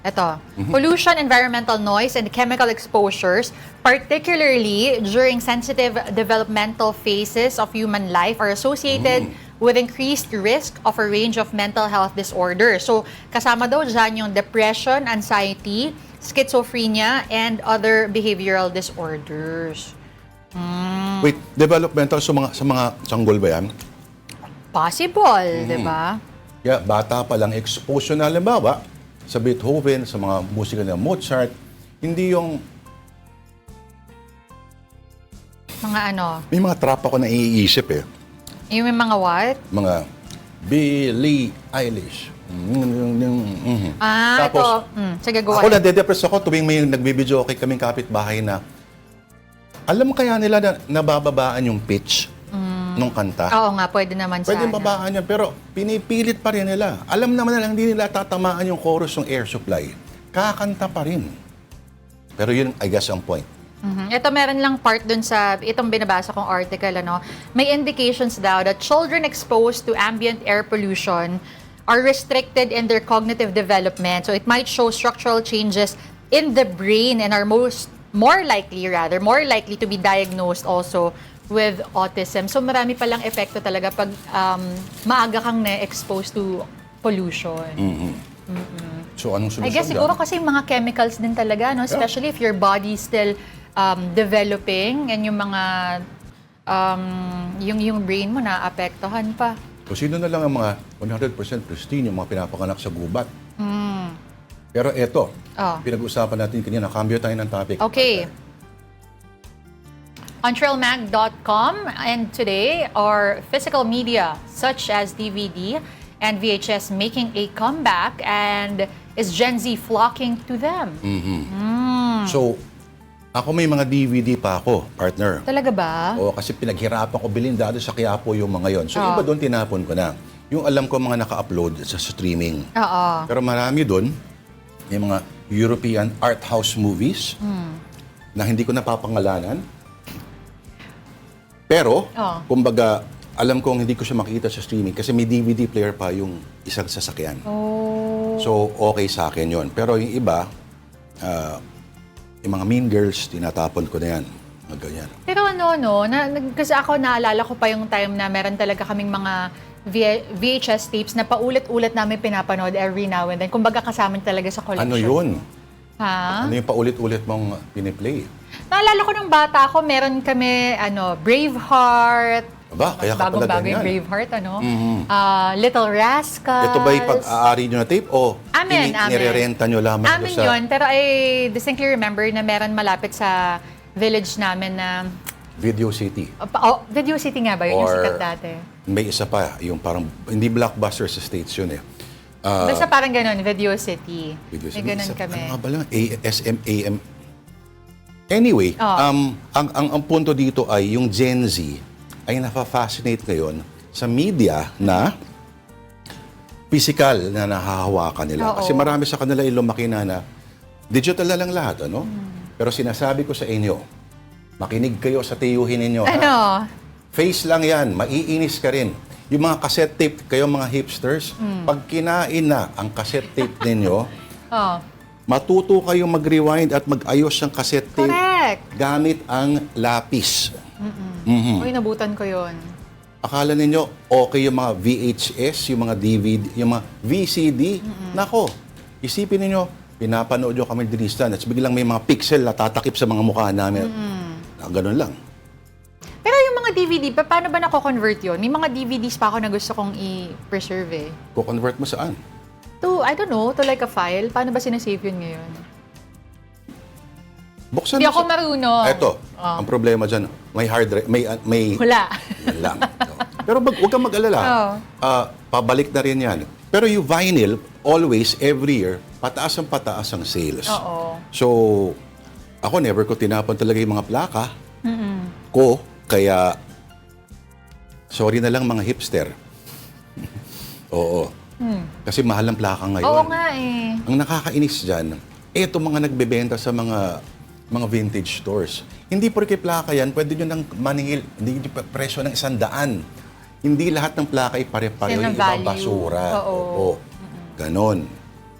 Ito, pollution, environmental noise, and chemical exposures, particularly during sensitive developmental phases of human life, are associated with increased risk of a range of mental health disorders. So, kasama daw dyan yung depression, anxiety, schizophrenia, and other behavioral disorders. Wait, developmental sa mga sanggol ba yan? Possible, di ba? Yeah, bata pa lang exposure na halimbawa sa Beethoven, sa mga musika ng Mozart, hindi yung Mga ano? may mga trap ako na iisip eh. Yung may mga what? Mga Billie Eilish. Tapos, Sige, go ako ahead. nade-depress ako tuwing may nagbibideo kay kaming kapitbahay na alam kaya nila na nabababaan yung pitch nung kanta. Oo nga, pwede naman Pwede sana. babaan yan, pero pinipilit pa rin nila. Alam naman nila hindi nila tatamaan yung chorus ng air supply. Kakanta pa rin. Pero yun, I guess, ang point. Ito meron lang part dun sa itong binabasa kong article, ano. May indications daw that children exposed to ambient air pollution are restricted in their cognitive development. So it might show structural changes in the brain and are more likely to be diagnosed also with autism. So marami palang epekto talaga pag maaga kang na-expose to pollution. So anong solusyon I guess siguro dyan? kasi yung mga chemicals din talaga, no? Especially if your body is still developing and yung mga yung brain mo naapektuhan pa. So sino na lang ang mga 100% pristine, yung mga pinapanganak sa gubat? Pero eto, pinag-usapan natin kanina, cambio tayo ng topic. Okay. On trailmag.com, and today are physical media such as DVD and VHS making a comeback, and is Gen Z flocking to them? So, ako may mga DVD pa ako, partner. Talaga ba? O kasi pinaghirapan ko bilhin dado sa Quiapo yung mga yon. So iba doon tinapon ko na. Yung alam ko mga naka-upload sa streaming. Oo. Pero marami doon, may mga European art house movies na hindi ko napapangalanan. Pero, kumbaga, alam kong hindi ko siya makita sa streaming kasi may DVD player pa yung isang sasakyan. So, okay sa akin yon. Pero yung iba, yung mga Mean Girls, tinatapon ko na yan. Ganyan. Pero kasi ako naalala ko pa yung time na meron talaga kaming mga VHS tapes na paulit-ulit namin pinapanood every now and then. Kumbaga kasama talaga sa collection. Ano yun? Ha? Ano yung paulit-ulit mong piniplay? Naalala ko nung bata ako, meron kami, Braveheart. Aba, kaya ka pala Bagong-bago yung ganyan. Braveheart, Little Rascals. Ito ba yung pag-aari nyo na tape o Amin. nire-renta nyo lamang Amin sa yun, pero I distinctly remember na meron malapit sa village namin na... Video City? Video City nga ba? Yun yung Or sikat dati. May isa pa, yung parang, hindi blockbuster sa States yun eh. Basta parang ganun, Video City. Video May City. ganun kami. Ano nga ba lang? SM, AM. Anyway, ang punto dito ay yung Gen Z ay nafa-fascinate ngayon sa media na physical na nahahawakan nila. Kasi marami sa kanila yung lumaki na digital na lang lahat, ano? Pero sinasabi ko sa inyo, makinig kayo sa tiyuhin ninyo. Ano? Face lang yan, maiinis ka rin. Yung mga cassette tape, kayo mga hipsters, pag kinain na ang cassette tape ninyo, matuto kayong mag-rewind at mag-ayos ng cassette tape Correct. gamit ang lapis. Uy, nabutan ko yun. Akala ninyo, okay yung mga VHS, yung mga DVD, yung mga VCD. Nako, isipin ninyo, pinapanood nyo kami dinistan at biglang may mga pixel na tatakip sa mga mukha namin. Ganun lang. Pero yung mga DVD, paano ba nako-convert yun? May mga DVDs pa ako na gusto kong i-preserve eh. Ko-convert mo saan? To, I don't know, to like a file. Paano ba sinasave yun ngayon? Buksan Hindi mo ako sa- marunong. Eto, ang problema dyan, may hard drive, may Wala. yan lang. Pero huwag kang mag-alala. Pabalik na rin yan. Pero yung vinyl, always, every year, pataas ang sales. Oo. So, ako never ko tinapon talaga yung mga plaka ko, kaya sorry na lang mga hipster. Oo. Kasi mahal ang plaka ngayon. Oo nga eh. Ang nakakainis dyan, eto mga nagbebenta sa mga vintage stores. Hindi porke plaka yan, pwede nyo nang maningil, hindi presyo ng 100. Hindi lahat ng plaka ay pare-pareho, yung Same ibang value. basura. Oo. Ganon.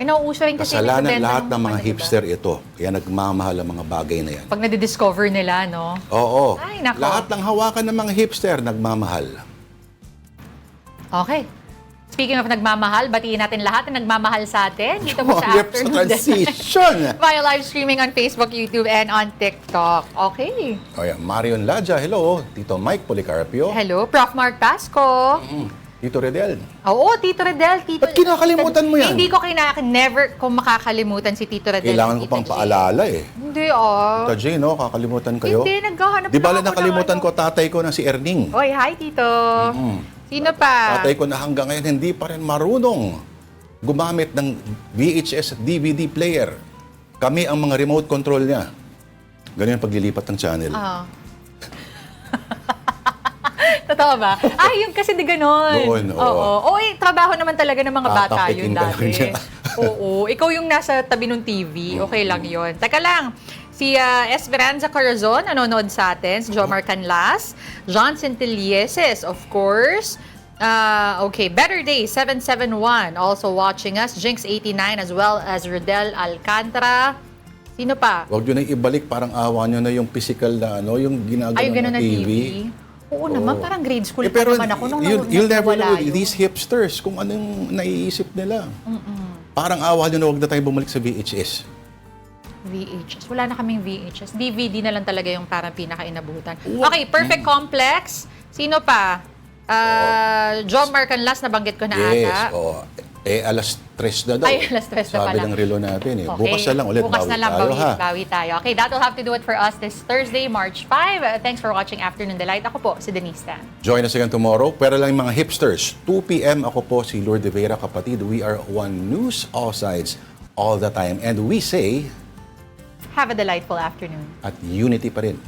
Eh, nauuso rin kasi Kasalanan nagbebenta lahat ng mga diba? hipster ito. Kaya nagmamahal ang mga bagay na yan. Pag nadidiscover nila, no? Oo. Ay, nako. Lahat ng hawakan ng mga hipster, nagmamahal. Okay. Speaking of nagmamahal, batiin natin lahat na nagmamahal sa atin dito po sa Yep, sa Afternoon transition. Via live streaming on Facebook, YouTube, and on TikTok. Okay. O yan, Marion Ladja, hello. Tito Mike Policarpio. Hello, Prof. Mark Pasco. Tito Redel. Oo, Tito Redel. Tito, Ba't kinakalimutan mo yan? Hindi ko never ko makakalimutan si Tito Redel. Kailangan at ko pang Tita J. paalala eh. Hindi, oh. Tita J, no? Kakalimutan kayo. Hindi, naghahanap Di ba na lang ako nakalimutan ng ko tatay ko na si Erning. Oy, hi, Tito. Sino pa? Tatay ko na hanggang ngayon hindi pa rin marunong gumamit ng VHS DVD player. Kami ang mga remote control niya. Ganyan ang paglilipat ng channel. Ah. Totoo ba? Yung kasi di ganon. Noon, oo. Oo. Trabaho naman talaga ng mga bata yun Tatakikin ka lang dati. niya. Oo. Ikaw yung nasa tabi ng TV. Okay lang yun. Teka lang. Si Esperanza Corazon, nanonood sa atin. Si Jomar Canlas. John Centellieses, of course. Okay, Better Day 771 also watching us. Jinx 89 as well as Rodel Alcantara. Sino pa? Huwag nyo na ibalik, parang awa nyo na yung physical na yung ginagawa Ganun na TV. Oo naman, parang grade school pa Pero naman ako nung you'll never know, nawala yun. these hipsters, kung anong naiisip nila. Parang awa nyo na huwag na tayo bumalik sa VHS. VHS. Wala na kaming VHS. DVD na lang talaga yung parang pinaka-inabutan. Okay, Perfect Complex. Sino pa? John Marcanlas, nabanggit ko na ata. Alas 3 na daw. Ay, alas 3 na Sabi pala. ng relo natin eh. Okay. Bukas na lang ulit, Bukas na lang, bawi tayo. Okay, that will have to do it for us this Thursday, March 5. Thanks for watching Afternoon Delight. Ako po, si Denise Tan. Join us again tomorrow. Pero lang mga hipsters, 2 p.m. Ako po si Lourdes de Vera, kapatid. We are one news, all sides, all the time. And we say, Have a delightful afternoon. at unity pa rin.